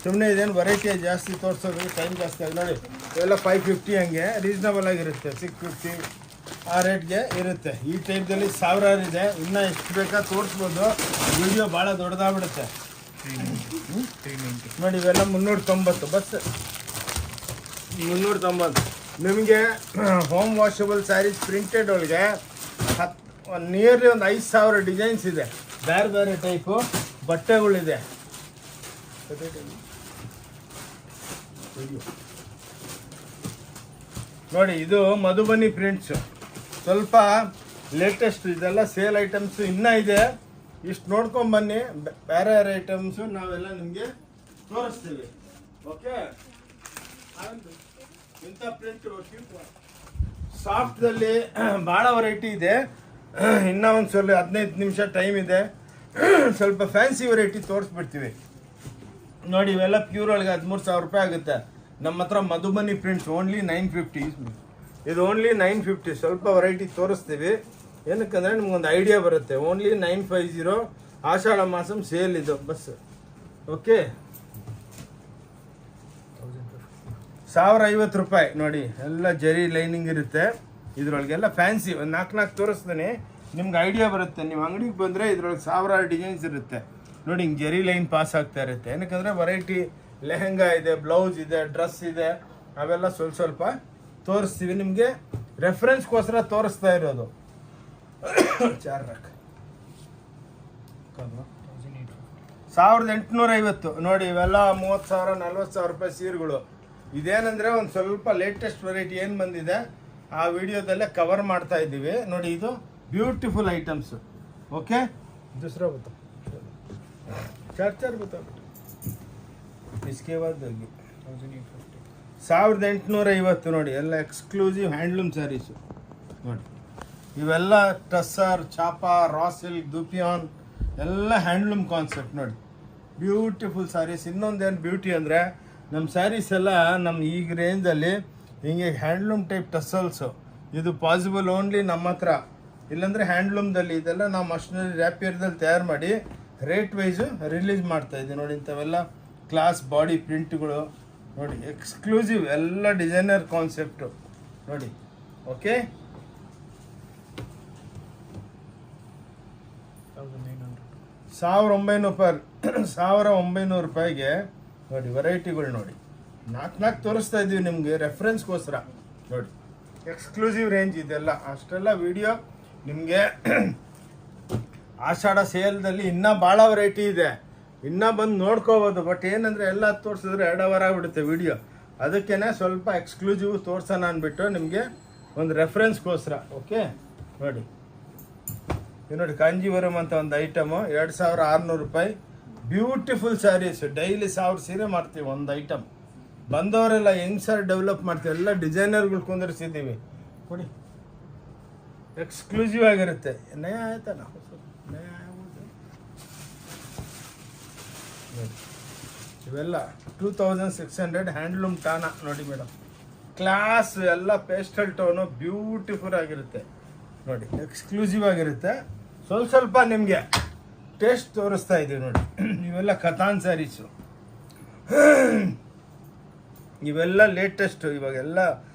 ಸುಮ್ಮನೆ ಇದೇನು ವೆರೈಟಿ ಜಾಸ್ತಿ ತೋರಿಸೋದು ಟೈಮ್ ಜಾಸ್ತಿ ಆಗಿ ನೋಡಿ. ಇವೆಲ್ಲ 550 ಹಂಗೆ ರೀಸ್ನಬಲ್ ಆಗಿರುತ್ತೆ. 650 ಆ ರೇಟ್ಗೆ ಇರುತ್ತೆ. ಈ ಟೈಪ್ದಲ್ಲಿ 1000 ಇದೆ. ಇನ್ನೂ ಎಷ್ಟು ಬೇಕಾ ತೋರಿಸ್ಬೋದು. ವಿಡಿಯೋ ಭಾಳ ದೊಡ್ಡದಾಗ್ಬಿಡುತ್ತೆ ನೋಡಿ. ಇವೆಲ್ಲ 390 ಬಸ್ 390. ನಿಮಗೆ ಹೋಮ್ ವಾಷಬಲ್ ಸ್ಯಾರೀಸ್ ಪ್ರಿಂಟೆಡ್ ಒಳಗೆ ನಿಯರ್ಲಿ ಒಂದು 5,000 ಡಿಸೈನ್ಸ್ ಇದೆ. ಬೇರೆ ಬೇರೆ ಟೈಪು ಬಟ್ಟೆಗಳಿದೆ ನೋಡಿ. ಇದು ಮಧುಬನಿ ಪ್ರಿಂಟ್ಸು ಸ್ವಲ್ಪ ಲೇಟೆಸ್ಟ್ ಇದೆಲ್ಲ ಸೇಲ್ ಐಟಮ್ಸು ಇನ್ನೂ ಇದೆ. ಇಷ್ಟು ನೋಡ್ಕೊಂಬನ್ನಿ, ಬೇರೆ ಬೇರೆ ಐಟಮ್ಸು ನಾವೆಲ್ಲ ನಿಮಗೆ ತೋರಿಸ್ತೀವಿ. ಓಕೆ, ಇಂಥ ಪ್ರಿಂಟ್ ಸಾಫ್ಟ್ದಲ್ಲಿ ಭಾಳ ವೆರೈಟಿ ಇದೆ. ಇನ್ನೂ ಒಂದು ಸ್ವಲ್ಪ 15 ನಿಮಿಷ ಟೈಮ್ ಇದೆ. ಸ್ವಲ್ಪ ಫ್ಯಾನ್ಸಿ ವೆರೈಟಿ ತೋರಿಸ್ಬಿಡ್ತೀವಿ ನೋಡಿ. ಇವೆಲ್ಲ ಪ್ಯೂರ್ ಒಳಗೆ 13,000 ರೂಪಾಯಿ ಆಗುತ್ತೆ. ನಮ್ಮ ಹತ್ರ ಮಧುಬನಿ ಪ್ರಿಂಟ್ಸ್ ಓನ್ಲಿ 950. ಇದು ಓನ್ಲಿ 950. ಸ್ವಲ್ಪ ವೆರೈಟಿ ತೋರಿಸ್ತೀವಿ, ಏನಕ್ಕಂದರೆ ನಿಮ್ಗೊಂದು ಐಡಿಯಾ ಬರುತ್ತೆ. ಓನ್ಲಿ 950 ಆಷಾಢ ಮಾಸಂ ಸೇಲ್ ಇದು ಬಸ್. ಓಕೆ, 1050 ರೂಪಾಯಿ ನೋಡಿ. ಎಲ್ಲ ಜರಿ ಲೈನಿಂಗ್ ಇರುತ್ತೆ ಇದ್ರೊಳಗೆಲ್ಲ. ಫ್ಯಾನ್ಸಿ ಒಂದು 4 ತೋರಿಸ್ತೀನಿ, ನಿಮ್ಗೆ ಐಡಿಯಾ ಬರುತ್ತೆ. ನೀವು ಅಂಗಡಿಗೆ ಬಂದರೆ ಇದ್ರೊಳಗೆ 1000 ಡಿಸೈನ್ಸ್ ಇರುತ್ತೆ ನೋಡಿ. ಹಿಂಗೆ ಜರಿ ಲೈನ್ ಪಾಸ್ ಆಗ್ತಾ ಇರುತ್ತೆ. ಏನಕ್ಕಂದರೆ ವೆರೈಟಿ ಲೆಹಂಗಾ ಇದೆ, ಬ್ಲೌಸ್ ಇದೆ, ಡ್ರೆಸ್ ಇದೆ, ಅವೆಲ್ಲ ಸ್ವಲ್ಪ ತೋರಿಸ್ತೀವಿ ನಿಮಗೆ. ರೆಫರೆನ್ಸ್ಗೋಸ್ಕರ ತೋರಿಸ್ತಾ ಇರೋದು. 1850 ನೋಡಿ. ಇವೆಲ್ಲ 30,000 40,000 ರೂಪಾಯಿ ಸೀರೆಗಳು. ಇದೇನಂದರೆ ಒಂದು ಸ್ವಲ್ಪ ಲೇಟೆಸ್ಟ್ ವೆರೈಟಿ ಏನು ಬಂದಿದೆ ಆ ವಿಡಿಯೋದಲ್ಲೇ ಕವರ್ ಮಾಡ್ತಾ ಇದ್ದೀವಿ ನೋಡಿ. ಇದು ಬ್ಯೂಟಿಫುಲ್ ಐಟಮ್ಸು. ಓಕೆ, दूसरा बताओ, 4 बताओ. इसके बाद 1850 ನೋಡಿ. ಎಲ್ಲ ಎಕ್ಸ್ಕ್ಲೂಸಿವ್ ಹ್ಯಾಂಡ್ಲೂಮ್ ಸ್ಯಾರೀಸು ನೋಡಿ. ಇವೆಲ್ಲ ಟಸ್ಸರ್, ಚಾಪಾ, ರಾ ಸಿಲ್ಕ್, ದುಪಿಯಾನ್ ಎಲ್ಲ ಹ್ಯಾಂಡ್ಲೂಮ್ ಕಾನ್ಸೆಪ್ಟ್ ನೋಡಿ. ಬ್ಯೂಟಿಫುಲ್ ಸ್ಯಾರೀಸ್. ಇನ್ನೊಂದೇನು ಬ್ಯೂಟಿ ಅಂದರೆ ನಮ್ಮ ಸ್ಯಾರೀಸ್ ಎಲ್ಲ ನಮ್ಮ ಈಗ ರೇಂಜಲ್ಲಿ ಹಿಂಗೆ ಹ್ಯಾಂಡ್ಲೂಮ್ ಟೈಪ್ ಟಸಲ್ಸು. ಇದು ಪಾಸಿಬಲ್ ಓನ್ಲಿ ನಮ್ಮ ಹತ್ರ, ಇಲ್ಲಾಂದರೆ ಹ್ಯಾಂಡ್ಲೂಮ್ದಲ್ಲಿ. ಇದೆಲ್ಲ ನಾವು ಮಷಿನರಿ ರ್ಯಾಪಿಯರ್ದಲ್ಲಿ ತಯಾರು ಮಾಡಿ ರೇಟ್ ವೈಸು ರಿಲೀಸ್ ಮಾಡ್ತಾಯಿದ್ದೀವಿ ನೋಡಿ. ಇಂಥವೆಲ್ಲ ಕ್ಲಾಸ್ ಬಾಡಿ ಪ್ರಿಂಟ್ಗಳು ನೋಡಿ, ಎಕ್ಸ್ಕ್ಲೂಸಿವ್ ಎಲ್ಲ ಡಿಸೈನರ್ ಕಾನ್ಸೆಪ್ಟು ನೋಡಿ. ಓಕೆ, 1900 ರೂಪಾಯಿಗೆ ನೋಡಿ ವೆರೈಟಿಗಳು ನೋಡಿ. 4 ತೋರಿಸ್ತಾ ಇದ್ದೀವಿ ನಿಮಗೆ ರೆಫರೆನ್ಸ್ಗೋಸ್ಕರ ನೋಡಿ. ಎಕ್ಸ್ಕ್ಲೂಸಿವ್ ರೇಂಜ್ ಇದೆಲ್ಲ. ಅಷ್ಟೆಲ್ಲ ವಿಡಿಯೋ ನಿಮಗೆ ಆಷಾಢ ಸೇಲ್ದಲ್ಲಿ ಇನ್ನೂ ಭಾಳ ವೆರೈಟಿ ಇದೆ, ಇನ್ನೂ ಬಂದು ನೋಡ್ಕೋಬೋದು. ಬಟ್ ಏನಂದರೆ ಎಲ್ಲ ತೋರಿಸಿದ್ರೆ 2 ಅವರ್ ಆಗಿಬಿಡುತ್ತೆ ವಿಡಿಯೋ. ಅದಕ್ಕೇ ಸ್ವಲ್ಪ ಎಕ್ಸ್ಕ್ಲೂಸಿವ್ ತೋರ್ಸೋಣ ಅಂದ್ಬಿಟ್ಟು ನಿಮಗೆ ಒಂದು ರೆಫರೆನ್ಸ್ಗೋಸ್ಕರ. ಓಕೆ ನೋಡಿ, ಇದು ನೋಡಿ ಕಾಂಜೀವರಂ ಅಂತ ಒಂದು ಐಟಮು 2600 ರೂಪಾಯಿ. ಬ್ಯೂಟಿಫುಲ್ ಸ್ಯಾರೀಸ್. ಡೈಲಿ 1000 ಸೀರೆ ಮಾಡ್ತೀವಿ ಒಂದು ಐಟಮ್. ಬಂದವರೆಲ್ಲ ಹೆಂಗೆ ಸರ್ ಡೆವಲಪ್ ಮಾಡ್ತೀವಿ, ಎಲ್ಲ ಡಿಸೈನರ್ಗಳು ಕುಂದಿರಿಸಿದ್ದೀವಿ ನೋಡಿ. ಎಕ್ಸ್ಕ್ಲೂಸಿವ್ ಆಗಿರುತ್ತೆ. ನಯ ಆಯ್ತಾ ನಾವು ನಯ ಇವೆಲ್ಲ 2600 ಹ್ಯಾಂಡ್ಲೂಮ್ ಟಾನ ನೋಡಿ ಮೇಡಮ್. ಕ್ಲಾಸ್ ಎಲ್ಲ ಪೇಸ್ಟಲ್ ಟೋನು ಬ್ಯೂಟಿಫುಲ್ ಆಗಿರುತ್ತೆ ನೋಡಿ. ಎಕ್ಸ್ಕ್ಲೂಸಿವ್ ಆಗಿರುತ್ತೆ. ಸ್ವಲ್ಪ ನಿಮಗೆ ಟೇಸ್ಟ್ ತೋರಿಸ್ತಾ ಇದ್ದೀವಿ ನೋಡಿ. ಇವೆಲ್ಲ ಕತಾನ್ ಸ್ಯಾರೀಸು. ಇವೆಲ್ಲ ಲೇಟೆಸ್ಟು ಇವಾಗೆಲ್ಲ.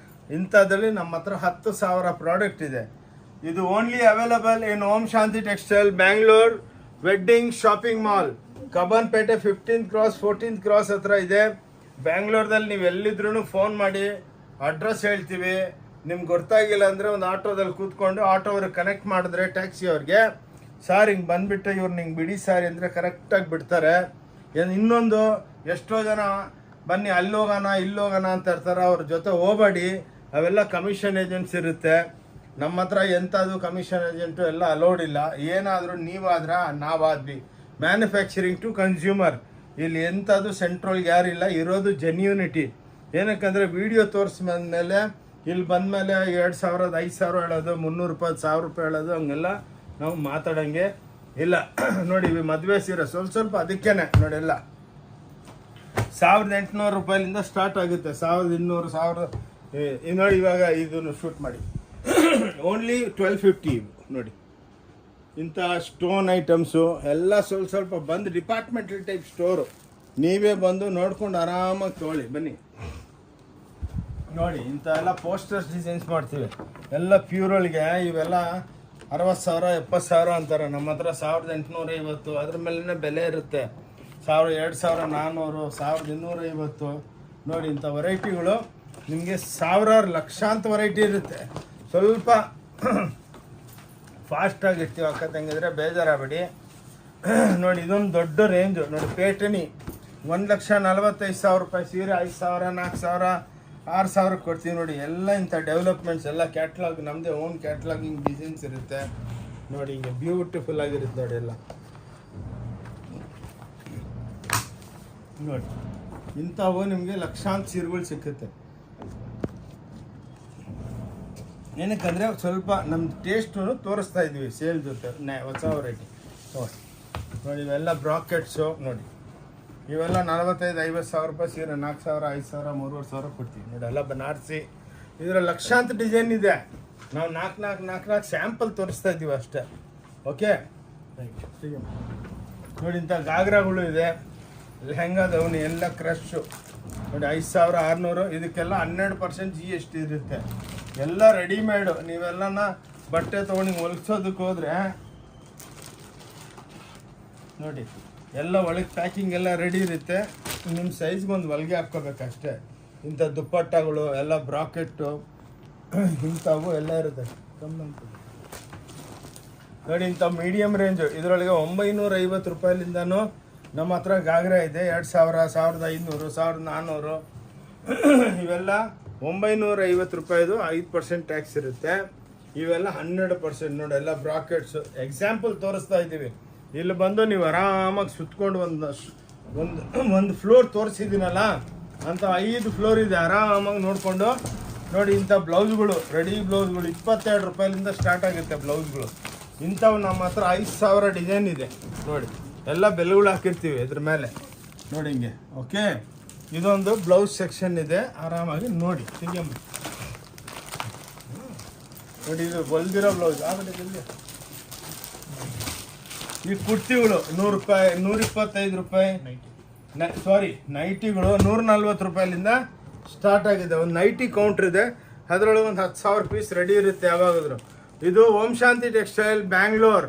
ಇಂಥದ್ರಲ್ಲಿ ನಮ್ಮ ಹತ್ರ 10,000 ಪ್ರಾಡಕ್ಟ್ ಇದೆ. ಇದು only available in Om Shanti textile, Bangalore wedding shopping mall, Cubbonpet 15th cross 14th cross ಹತ್ರ ಇದೆ. ಬ್ಯಾಂಗ್ಳೂರ್ದಲ್ಲಿ ನೀವು ಎಲ್ಲಿದ್ರೂ ಫೋನ್ ಮಾಡಿ ಅಡ್ರೆಸ್ ಹೇಳ್ತೀವಿ. ನಿಮ್ಗೆ ಗೊತ್ತಾಗಿಲ್ಲ ಅಂದರೆ ಒಂದು ಆಟೋದಲ್ಲಿ ಕೂತ್ಕೊಂಡು ಆಟೋವ್ರಿಗೆ ಕನೆಕ್ಟ್ ಮಾಡಿದ್ರೆ ಟ್ಯಾಕ್ಸಿ ಅವ್ರಿಗೆ, ಸಾರ್ ಹಿಂಗೆ ಬಂದುಬಿಟ್ಟು ಇವ್ರು ನಿಂಗೆ ಬಿಡಿ ಸಾರಿ ಅಂದರೆ ಕರೆಕ್ಟಾಗಿ ಬಿಡ್ತಾರೆ. ಇನ್ನೊಂದು ಎಷ್ಟೋ ಜನ ಬನ್ನಿ ಅಲ್ಲೋಗೋಣ ಇಲ್ಲೋಗೋಣ ಅಂತ ಇರ್ತಾರೆ, ಅವ್ರ ಜೊತೆ ಹೋಗಬೇಡಿ. ಅವೆಲ್ಲ ಕಮಿಷನ್ ಏಜೆಂಟ್ಸ್ ಇರುತ್ತೆ. ನಮ್ಮ ಹತ್ರ ಎಂಥದ್ದು ಕಮಿಷನ್ ಏಜೆಂಟು ಎಲ್ಲ ಅಲೋಡ್ ಇಲ್ಲ. ಏನಾದರೂ ನೀವಾದ್ರೆ ನಾವಾದ್ವಿ. Manufacturing to consumer. ಇಲ್ಲಿ ಎಂಥದ್ದು ಸೆಂಟ್ರಲ್ಗೆ ಯಾರಿಲ್ಲ. ಇರೋದು ಜೆನ್ಯೂನಿಟಿ. ಏನಕ್ಕಂದರೆ ವಿಡಿಯೋ ತೋರಿಸ್ಮೇಲೆ ಇಲ್ಲಿ ಬಂದಮೇಲೆ 2000 5,000 ಹೇಳೋದು, 300 ರೂಪಾಯಿ 1000 ರೂಪಾಯಿ ಹೇಳೋದು, ಹಂಗೆಲ್ಲ ನಾವು ಮಾತಾಡೋಂಗೆ ಇಲ್ಲ ನೋಡಿ. ಇವು ಮದುವೆ ಸೀರೆ ಸ್ವಲ್ಪ ಅದಕ್ಕೇನೆ ನೋಡಿ. ಎಲ್ಲ 1800 ರೂಪಾಯಿಲಿಂದ ಸ್ಟಾರ್ಟ್ ಆಗುತ್ತೆ. 1200 1000 ನೋಡಿ. ಇವಾಗ ಇದನ್ನು ಶೂಟ್ ಮಾಡಿ ಓನ್ಲಿ 1250 ನೋಡಿ. ಇಂಥ ಸ್ಟೋನ್ ಐಟಮ್ಸು ಎಲ್ಲ ಸ್ವಲ್ಪ ಬಂದು ಡಿಪಾರ್ಟ್ಮೆಂಟಲ್ ಟೈಪ್ ಸ್ಟೋರು. ನೀವೇ ಬಂದು ನೋಡ್ಕೊಂಡು ಆರಾಮಾಗಿ ತೊಗೊಳ್ಳಿ ಬನ್ನಿ ನೋಡಿ. ಇಂಥ ಎಲ್ಲ ಪೋಸ್ಟರ್ಸ್ ಡಿಸೈನ್ಸ್ ಮಾಡ್ತೀವಿ ಎಲ್ಲ ಪ್ಯೂರೊಳಗೆ. ಇವೆಲ್ಲ 60,000 70,000 ಅಂತಾರೆ. ನಮ್ಮ ಹತ್ರ 1850. ಅದ್ರ ಮೇಲೇ ಬೆಲೆ ಇರುತ್ತೆ. 2,400 1,250 ನೋಡಿ. ಇಂಥ ವೆರೈಟಿಗಳು ನಿಮಗೆ ಸಾವಿರಾರು ಲಕ್ಷಾಂತರ ವೆರೈಟಿ ಇರುತ್ತೆ. ಸ್ವಲ್ಪ ಫಾಸ್ಟಾಗಿರ್ತೀವಿ ಅಕ್ಕ ತಂಗಿದ್ರೆ ಬೇಜಾರಾಗಬೇಡಿ ನೋಡಿ. ಇದೊಂದು ದೊಡ್ಡ ರೇಂಜು ನೋಡಿ. ಪೇಟನಿ 1,45,000 ರೂಪಾಯಿ ಸೀರೆ 5,000 4,000 6,000 ಕೊಡ್ತೀವಿ ನೋಡಿ. ಎಲ್ಲ ಇಂಥ ಡೆವಲಪ್ಮೆಂಟ್ಸ್ ಎಲ್ಲ ಕ್ಯಾಟ್ಲಾಗ್, ನಮ್ಮದೇ ಓನ್ ಕ್ಯಾಟ್ಲಾಗಿಂಗ್ ಡಿಸೈನ್ಸ್ ಇರುತ್ತೆ ನೋಡಿ. ಹಿಂಗೆ ಬ್ಯೂಟಿಫುಲ್ ಆಗಿರುತ್ತೆ ನೋಡಿ ಎಲ್ಲ ನೋಡಿ. ಇಂಥವು ನಿಮಗೆ ಲಕ್ಷಾಂತರ ಸೀರೆಗಳು ಸಿಕ್ಕುತ್ತೆ. ಏನಕ್ಕಂದರೆ ಸ್ವಲ್ಪ ನಮ್ಮ ಟೇಸ್ಟು ತೋರಿಸ್ತಾ ಇದ್ವಿ ಸೇಲ್ ಜೊತೆ ಹೊಸ ವೆರೈಟಿ ನೋಡಿ. ಇವೆಲ್ಲ ಬ್ರಾಕೆಟ್ಸು ನೋಡಿ. ಇವೆಲ್ಲ 45-50 ಸಾವಿರ ರೂಪಾಯಿ ಸೀರೆ, 4,000, 5,000, 3,500 ಕೊಡ್ತೀವಿ ನೋಡಿ. ಎಲ್ಲ ಬನಾರಸಿ. ಇದರ ಲಕ್ಷಾಂತರ ಡಿಸೈನ್ ಇದೆ. ನಾವು 4 ಸ್ಯಾಂಪಲ್ ತೋರಿಸ್ತಾ ಇದ್ದೀವಿ ಅಷ್ಟೇ. ಓಕೆ ನೋಡಿ. ಇಂಥ ಗಾಗ್ರಾಗಳು ಇದೆ, ಲೆಹಂಗಾದವನು ಎಲ್ಲ ಕ್ರಶ್ಶು ನೋಡಿ. 5,600. ಇದಕ್ಕೆಲ್ಲ 12% GST ಇರುತ್ತೆ. ಎಲ್ಲ ರೆಡಿಮೇಡು. ನೀವೆಲ್ಲನ ಬಟ್ಟೆ ತೊಗೊಂಡು ಹೊಲಿಸೋದಕ್ಕೆ ಹೋದರೆ ನೋಡಿ ಎಲ್ಲ ಒಳಗೆ ಪ್ಯಾಕಿಂಗ್ ಎಲ್ಲ ರೆಡಿ ಇರುತ್ತೆ. ನಿಮ್ಮ ಸೈಜ್ಗೆ ಒಂದು ಹೊಲಿಗೆ ಹಾಕ್ಕೋಬೇಕಷ್ಟೇ. ಇಂಥ ದುಪ್ಪಟ್ಟಗಳು ಎಲ್ಲ ಬ್ರಾಕೆಟ್ಟು ಇಂಥವು ಎಲ್ಲ ಇರುತ್ತೆ. ನೋಡಿ ಇಂಥ ಮೀಡಿಯಮ್ ರೇಂಜು. ಇದರೊಳಗೆ 950 ರೂಪಾಯಿಲಿಂದನೂ ನಮ್ಮ ಹತ್ರ ಗಾಗ್ರಾ ಇದೆ. 2,000, 1,500, 1,400 ಇವೆಲ್ಲ 950 ರೂಪಾಯಿದು 5% ಟ್ಯಾಕ್ಸ್ ಇರುತ್ತೆ. ಇವೆಲ್ಲ 100% ನೋಡಿ. ಎಲ್ಲ ಬ್ರಾಕೆಟ್ಸು ಎಕ್ಸಾಂಪಲ್ ತೋರಿಸ್ತಾ ಇದ್ದೀವಿ. ಇಲ್ಲಿ ಬಂದು ನೀವು ಆರಾಮಾಗಿ ಸುತ್ಕೊಂಡು ಒಂದು ಫ್ಲೋರ್ ತೋರಿಸಿದ್ದೀನಲ್ಲ ಅಂತ 5 ಫ್ಲೋರ್ ಇದೆ. ಆರಾಮಾಗಿ ನೋಡಿಕೊಂಡು ನೋಡಿ. ಇಂಥ ಬ್ಲೌಸ್ಗಳು, ರೆಡಿ ಬ್ಲೌಸ್ಗಳು 22 ರೂಪಾಯಿಲಿಂದ ಸ್ಟಾರ್ಟ್ ಆಗುತ್ತೆ ಬ್ಲೌಸ್ಗಳು. ಇಂಥವು ನಮ್ಮ ಹತ್ರ 5,000 ಡಿಸೈನ್ ಇದೆ ನೋಡಿ. ಎಲ್ಲ ಬೆಲೆಗಳು ಹಾಕಿರ್ತೀವಿ ಇದ್ರ ಮೇಲೆ ನೋಡಿ ಹಿಂಗೆ. ಓಕೆ, ಇದೊಂದು ಬ್ಲೌಸ್ ಸೆಕ್ಷನ್ ಇದೆ. ಆರಾಮಾಗಿ ನೋಡಿ ತೆಗಿಯಮ್ಮ ನೋಡಿ. ಇದು ಹೊಲ್ದಿರೋ ಬ್ಲೌಸ್ ಆಗುತ್ತೆ. ಈ ಕುರ್ತಿಗಳು 100 ರೂಪಾಯಿ, 125 ರೂಪಾಯಿ. ಸಾರಿ, ನೈಟಿಗಳು 140 ರೂಪಾಯಿಲಿಂದ ಸ್ಟಾರ್ಟ್ ಆಗಿದೆ. ಒಂದು ನೈಟಿ ಕೌಂಟ್ರ್ ಇದೆ, ಅದರೊಳಗೆ ಒಂದು 10,000 ಪೀಸ್ ರೆಡಿ ಇರುತ್ತೆ ಯಾವಾಗಾದ್ರು. ಇದು ಓಂ ಶಾಂತಿ ಟೆಕ್ಸ್ಟೈಲ್ ಬ್ಯಾಂಗ್ಳೂರ್.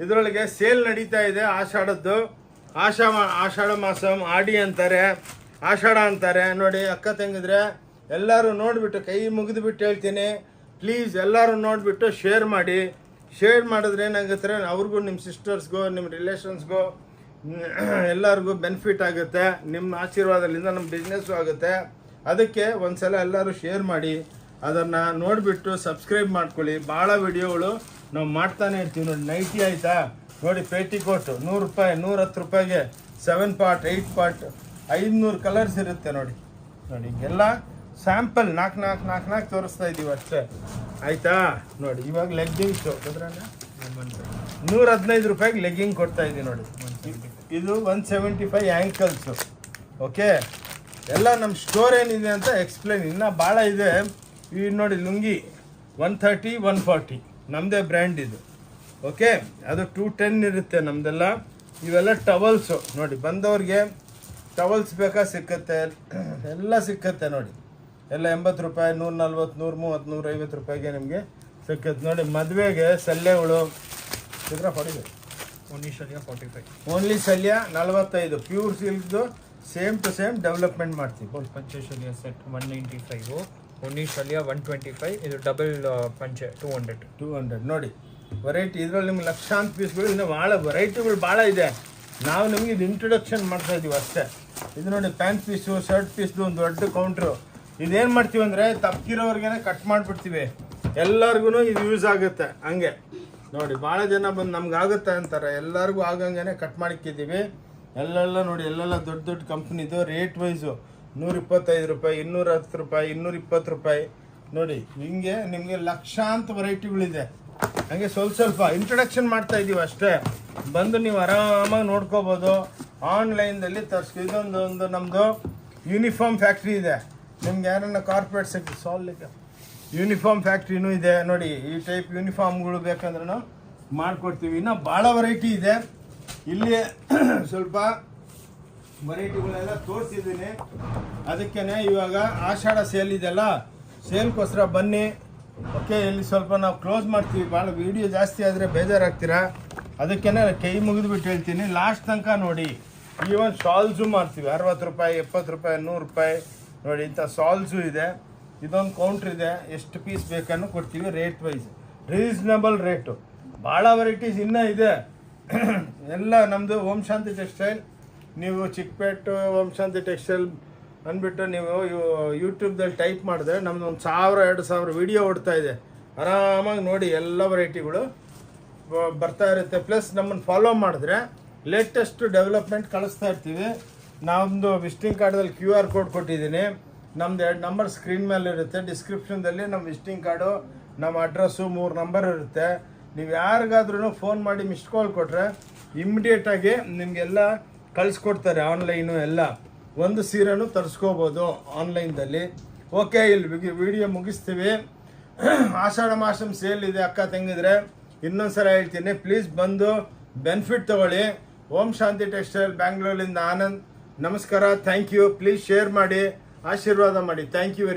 ಇದರೊಳಗೆ ಸೇಲ್ ನಡೀತಾ ಇದೆ ಆಷಾಢದ್ದು. ಆಷಾಢ ಮಾಸಂ ಆಡಿ ಅಂತಾರೆ, ಆಷಾಢ ಅಂತಾರೆ ನೋಡಿ. ಅಕ್ಕ ತಂಗಿದ್ರೆ ಎಲ್ಲರೂ ನೋಡಿಬಿಟ್ಟು ಕೈ ಮುಗಿದುಬಿಟ್ಟು ಹೇಳ್ತೀನಿ, ಪ್ಲೀಸ್ ಎಲ್ಲರೂ ನೋಡಿಬಿಟ್ಟು ಶೇರ್ ಮಾಡಿ. ಶೇರ್ ಮಾಡಿದ್ರೆ ಏನಾಗುತ್ತೆ, ಅವ್ರಿಗೂ, ನಿಮ್ಮ ಸಿಸ್ಟರ್ಸ್ಗೂ, ನಿಮ್ಮ ರಿಲೇಷನ್ಸ್ಗೂ ಎಲ್ಲರಿಗೂ ಬೆನಿಫಿಟ್ ಆಗುತ್ತೆ. ನಿಮ್ಮ ಆಶೀರ್ವಾದದಿಂದ ನಮ್ಮ ಬಿಸ್ನೆಸ್ಸು ಆಗುತ್ತೆ. ಅದಕ್ಕೆ ಒಂದು ಸಲ ಎಲ್ಲರೂ ಶೇರ್ ಮಾಡಿ, ಅದನ್ನು ನೋಡಿಬಿಟ್ಟು ಸಬ್ಸ್ಕ್ರೈಬ್ ಮಾಡ್ಕೊಳ್ಳಿ. ಭಾಳ ವಿಡಿಯೋಗಳು ನಾವು ಮಾಡ್ತಾನೆ ಇರ್ತೀವಿ ನೋಡಿ. ನೈಟಿ ಆಯಿತಾ ನೋಡಿ, ಪೇಟಿಕೋಟು 100 ರೂಪಾಯಿ, 110 ರೂಪಾಯಿಗೆ 7 ಪಾರ್ಟ್, 8 ಪಾರ್ಟ್, 500 ಕಲರ್ಸ್ ಇರುತ್ತೆ ನೋಡಿ. ನೋಡಿ ಎಲ್ಲ ಸ್ಯಾಂಪಲ್ 4 ತೋರಿಸ್ತಾ ಇದ್ದೀವಿ ಅಷ್ಟೇ ಆಯಿತಾ ನೋಡಿ. ಇವಾಗ ಲೆಗ್ಗಿಂಗ್ಸು 115 ರೂಪಾಯಿಗೆ ಲೆಗ್ಗಿಂಗ್ ಕೊಡ್ತಾ ಇದ್ದೀವಿ ನೋಡಿ. ಇದು 175 ಆ್ಯಂಕಲ್ಸು. ಓಕೆ, ಎಲ್ಲ ನಮ್ಮ ಸ್ಟೋರ್ ಏನಿದೆ ಅಂತ ಎಕ್ಸ್ಪ್ಲೇನ್ ಇನ್ನೂ ಭಾಳ ಇದೆ. ಈ ನೋಡಿ ಲುಂಗಿ 130, 140 ನಮ್ಮದೇ ಬ್ರ್ಯಾಂಡ್ ಇದು. ಓಕೆ, ಅದು 210 ಇರುತ್ತೆ ನಮ್ಮದೆಲ್ಲ. ಇವೆಲ್ಲ ಟವಲ್ಸು ನೋಡಿ. ಬಂದವ್ರಿಗೆ ಟವಲ್ಸ್ ಬೇಕಾ ಸಿಕ್ಕತ್ತೆ, ಎಲ್ಲ ಸಿಕ್ಕತ್ತೆ ನೋಡಿ. ಎಲ್ಲ 80 ರೂಪಾಯಿ, 140, 130, 150 ರೂಪಾಯಿಗೆ ನಿಮಗೆ ಸಿಕ್ಕತ್ತೆ ನೋಡಿ. ಮದುವೆಗೆ ಸಲ್ಲೆಗಳು ಇದ್ರ ಹೊಡಿಬೇಕು. ಓನ್ಲಿ ಶಲ್ಯ 45, ಓನ್ಲಿ ಶಲ್ಯ 45. ಪ್ಯೂರ್ ಸಿಲ್ಕ್ದು ಸೇಮ್ ಟು ಸೇಮ್ ಡೆವಲಪ್ಮೆಂಟ್ ಮಾಡ್ತೀವಿ. ಪಂಚೆ ಶಲ್ಯ ಸೆಟ್ 195, ಓನ್ಲಿ ಶಲ್ಯ 125. ಇದು ಡಬಲ್ ಪಂಚೆ 200 ನೋಡಿ. ವೆರೈಟಿ ಇದರಲ್ಲಿ ನಿಮ್ಗೆ ಲಕ್ಷಾಂತರ ಪೀಸ್ಗಳು, ಇನ್ನು ಭಾಳ ವೆರೈಟಿಗಳು ಭಾಳ ಇದೆ. ನಾವು ನಿಮಗೆ ಇದು ಇಂಟ್ರೊಡಕ್ಷನ್ ಮಾಡ್ತಾ ಇದ್ದೀವಿ ಅಷ್ಟೇ. ಇದು ನೋಡಿ ಪ್ಯಾಂಟ್ ಪೀಸು, ಶರ್ಟ್ ಪೀಸ್ದು ಒಂದು ದೊಡ್ಡ ಕೌಂಟ್ರು. ಇದೇನು ಮಾಡ್ತೀವಿ ಅಂದರೆ ತಪ್ಪಿರೋರ್ಗೆ ಕಟ್ ಮಾಡಿಬಿಡ್ತೀವಿ. ಎಲ್ಲರಿಗೂ ಇದು ಯೂಸ್ ಆಗುತ್ತೆ. ಹಂಗೆ ನೋಡಿ, ಭಾಳ ಜನ ಬಂದು ನಮ್ಗೆ ಆಗುತ್ತೆ ಅಂತಾರೆ. ಎಲ್ಲರಿಗೂ ಆಗಂಗೆ ಕಟ್ ಮಾಡಿಕ್ಕಿದ್ದೀವಿ. ಎಲ್ಲೆಲ್ಲ ನೋಡಿ, ಎಲ್ಲೆಲ್ಲ ದೊಡ್ಡ ದೊಡ್ಡ ಕಂಪ್ನಿದು ರೇಟ್ ವೈಸು 125 ರೂಪಾಯಿ, 210 ರೂಪಾಯಿ, 220 ರೂಪಾಯಿ ನೋಡಿ. ಹಿಂಗೆ ನಿಮಗೆ ಲಕ್ಷಾಂತರ ವೆರೈಟಿಗಳಿದೆ. ಹಾಗೆ ಸ್ವಲ್ಪ ಇಂಟ್ರೊಡಕ್ಷನ್ ಮಾಡ್ತಾ ಇದ್ದೀವಿ ಅಷ್ಟೇ. ಬಂದು ನೀವು ಆರಾಮಾಗಿ ನೋಡ್ಕೋಬೋದು. ಆನ್ಲೈನ್ದಲ್ಲಿ ತರಿಸ್ಕೊ. ಇದೊಂದು ನಮ್ಮದು ಯೂನಿಫಾರ್ಮ್ ಫ್ಯಾಕ್ಟ್ರಿ ಇದೆ. ನಿಮ್ಗೆ ಯಾರನ್ನ ಕಾರ್ಪೊರೇಟ್ ಸೆಕ್ಟರ್ ಸಾಲಿಗೆ ಯೂನಿಫಾರ್ಮ್ ಫ್ಯಾಕ್ಟ್ರಿನೂ ಇದೆ ನೋಡಿ. ಈ ಟೈಪ್ ಯೂನಿಫಾರ್ಮ್ಗಳು ಬೇಕಂದ್ರೂ ಮಾಡಿಕೊಡ್ತೀವಿ. ಇನ್ನೂ ಭಾಳ ವೆರೈಟಿ ಇದೆ. ಇಲ್ಲಿ ಸ್ವಲ್ಪ ವೆರೈಟಿಗಳೆಲ್ಲ ತೋರಿಸಿದ್ದೀನಿ. ಅದಕ್ಕೇ ಇವಾಗ ಆಷಾಢ ಸೇಲ್ ಇದೆಲ್ಲ, ಸೇಲ್ಗೋಸ್ಕರ ಬನ್ನಿ. ಓಕೆ, ಇಲ್ಲಿ ಸ್ವಲ್ಪ ನಾವು ಕ್ಲೋಸ್ ಮಾಡ್ತೀವಿ. ಭಾಳ ವೀಡಿಯೋ ಜಾಸ್ತಿ ಆದರೆ ಬೇಜಾರಾಗ್ತೀರಾ. ಅದಕ್ಕೇ ಕೈ ಮುಗಿದ್ಬಿಟ್ಟು ಹೇಳ್ತೀನಿ, ಲಾಸ್ಟ್ ತನಕ ನೋಡಿ. ಈವನ್ ಶಾಲ್ಸು ಮಾಡ್ತೀವಿ 60 ರೂಪಾಯಿ, 70 ರೂಪಾಯಿ, 100 ರೂಪಾಯಿ ನೋಡಿ. ಇಂಥ ಶಾಲ್ಸು ಇದೆ. ಇದೊಂದು ಕೌಂಟ್ರ್ ಇದೆ. ಎಷ್ಟು ಪೀಸ್ ಬೇಕನ್ನು ಕೊಡ್ತೀವಿ. Rate wise reasonable rate. ಭಾಳ ವೆರೈಟೀಸ್ ಇನ್ನೂ ಇದೆ. ಎಲ್ಲ ನಮ್ಮದು ಓಂ ಶಾಂತಿ ಟೆಕ್ಸ್ಟೈಲ್. ನೀವು ಚಿಕ್ಕಪೇಟು ಓಂ ಶಾಂತಿ ಟೆಕ್ಸ್ಟೈಲ್ ಅಂದ್ಬಿಟ್ಟು ನೀವು ಯೂಟ್ಯೂಬ್ದಲ್ಲಿ ಟೈಪ್ ಮಾಡಿದ್ರೆ ನಮ್ದು 1000-2000 ವಿಡಿಯೋ ಓಡ್ತಾ ಇದೆ. ಆರಾಮಾಗಿ ನೋಡಿ ಎಲ್ಲ ವೆರೈಟಿಗಳು ಬರ್ತಾ ಇರುತ್ತೆ. ಪ್ಲಸ್ ನಮ್ಮನ್ನು ಫಾಲೋ ಮಾಡಿದ್ರೆ ಲೇಟೆಸ್ಟ್ ಡೆವಲಪ್ಮೆಂಟ್ ಕಳಿಸ್ತಾ ಇರ್ತೀವಿ. ನಮ್ಮದು ವಿಸಿಟಿಂಗ್ ಕಾರ್ಡ್ದಲ್ಲಿ QR ಕೋಡ್ ಕೊಟ್ಟಿದ್ದೀನಿ. ನಮ್ದು 2 ನಂಬರ್ ಸ್ಕ್ರೀನ್ ಮೇಲೆ ಇರುತ್ತೆ. ಡಿಸ್ಕ್ರಿಪ್ಷನ್ದಲ್ಲಿ ನಮ್ಮ ವಿಸಿಟಿಂಗ್ ಕಾರ್ಡು, ನಮ್ಮ ಅಡ್ರೆಸ್ಸು 3 ನಂಬರ್ ಇರುತ್ತೆ. ನೀವು ಯಾರಿಗಾದ್ರೂ ಫೋನ್ ಮಾಡಿ ಮಿಸ್ಡ್ ಕಾಲ್ ಕೊಟ್ಟರೆ ಇಮ್ಮಿಡಿಯೇಟಾಗಿ ನಿಮಗೆಲ್ಲ ಕಳಿಸ್ಕೊಡ್ತಾರೆ. ಆನ್ಲೈನು ಎಲ್ಲ ಒಂದು ಸೀರೆನೂ ತರಿಸ್ಕೋಬೋದು ಆನ್ಲೈನ್ದಲ್ಲಿ. ಓಕೆ, ಇಲ್ಲಿ ವಿಡಿಯೋ ಮುಗಿಸ್ತೀವಿ. ಆಷಾಢ ಮಾಸಂ ಸೇಲ್ ಇದೆ ಅಕ್ಕ ತಂಗಿದ್ರೆ. ಇನ್ನೊಂದ್ಸಲ ಹೇಳ್ತೀನಿ, ಪ್ಲೀಸ್ ಬಂದು ಬೆನಿಫಿಟ್ ತಗೊಳ್ಳಿ. ಓಂ ಶಾಂತಿ ಟೆಕ್ಸ್ಟೈಲ್ ಬ್ಯಾಂಗ್ಳೂರಿಂದ ಆನಂದ್. ನಮಸ್ಕಾರ, ಥ್ಯಾಂಕ್ ಯು. ಪ್ಲೀಸ್ ಶೇರ್ ಮಾಡಿ, ಆಶೀರ್ವಾದ ಮಾಡಿ. Thank you very much.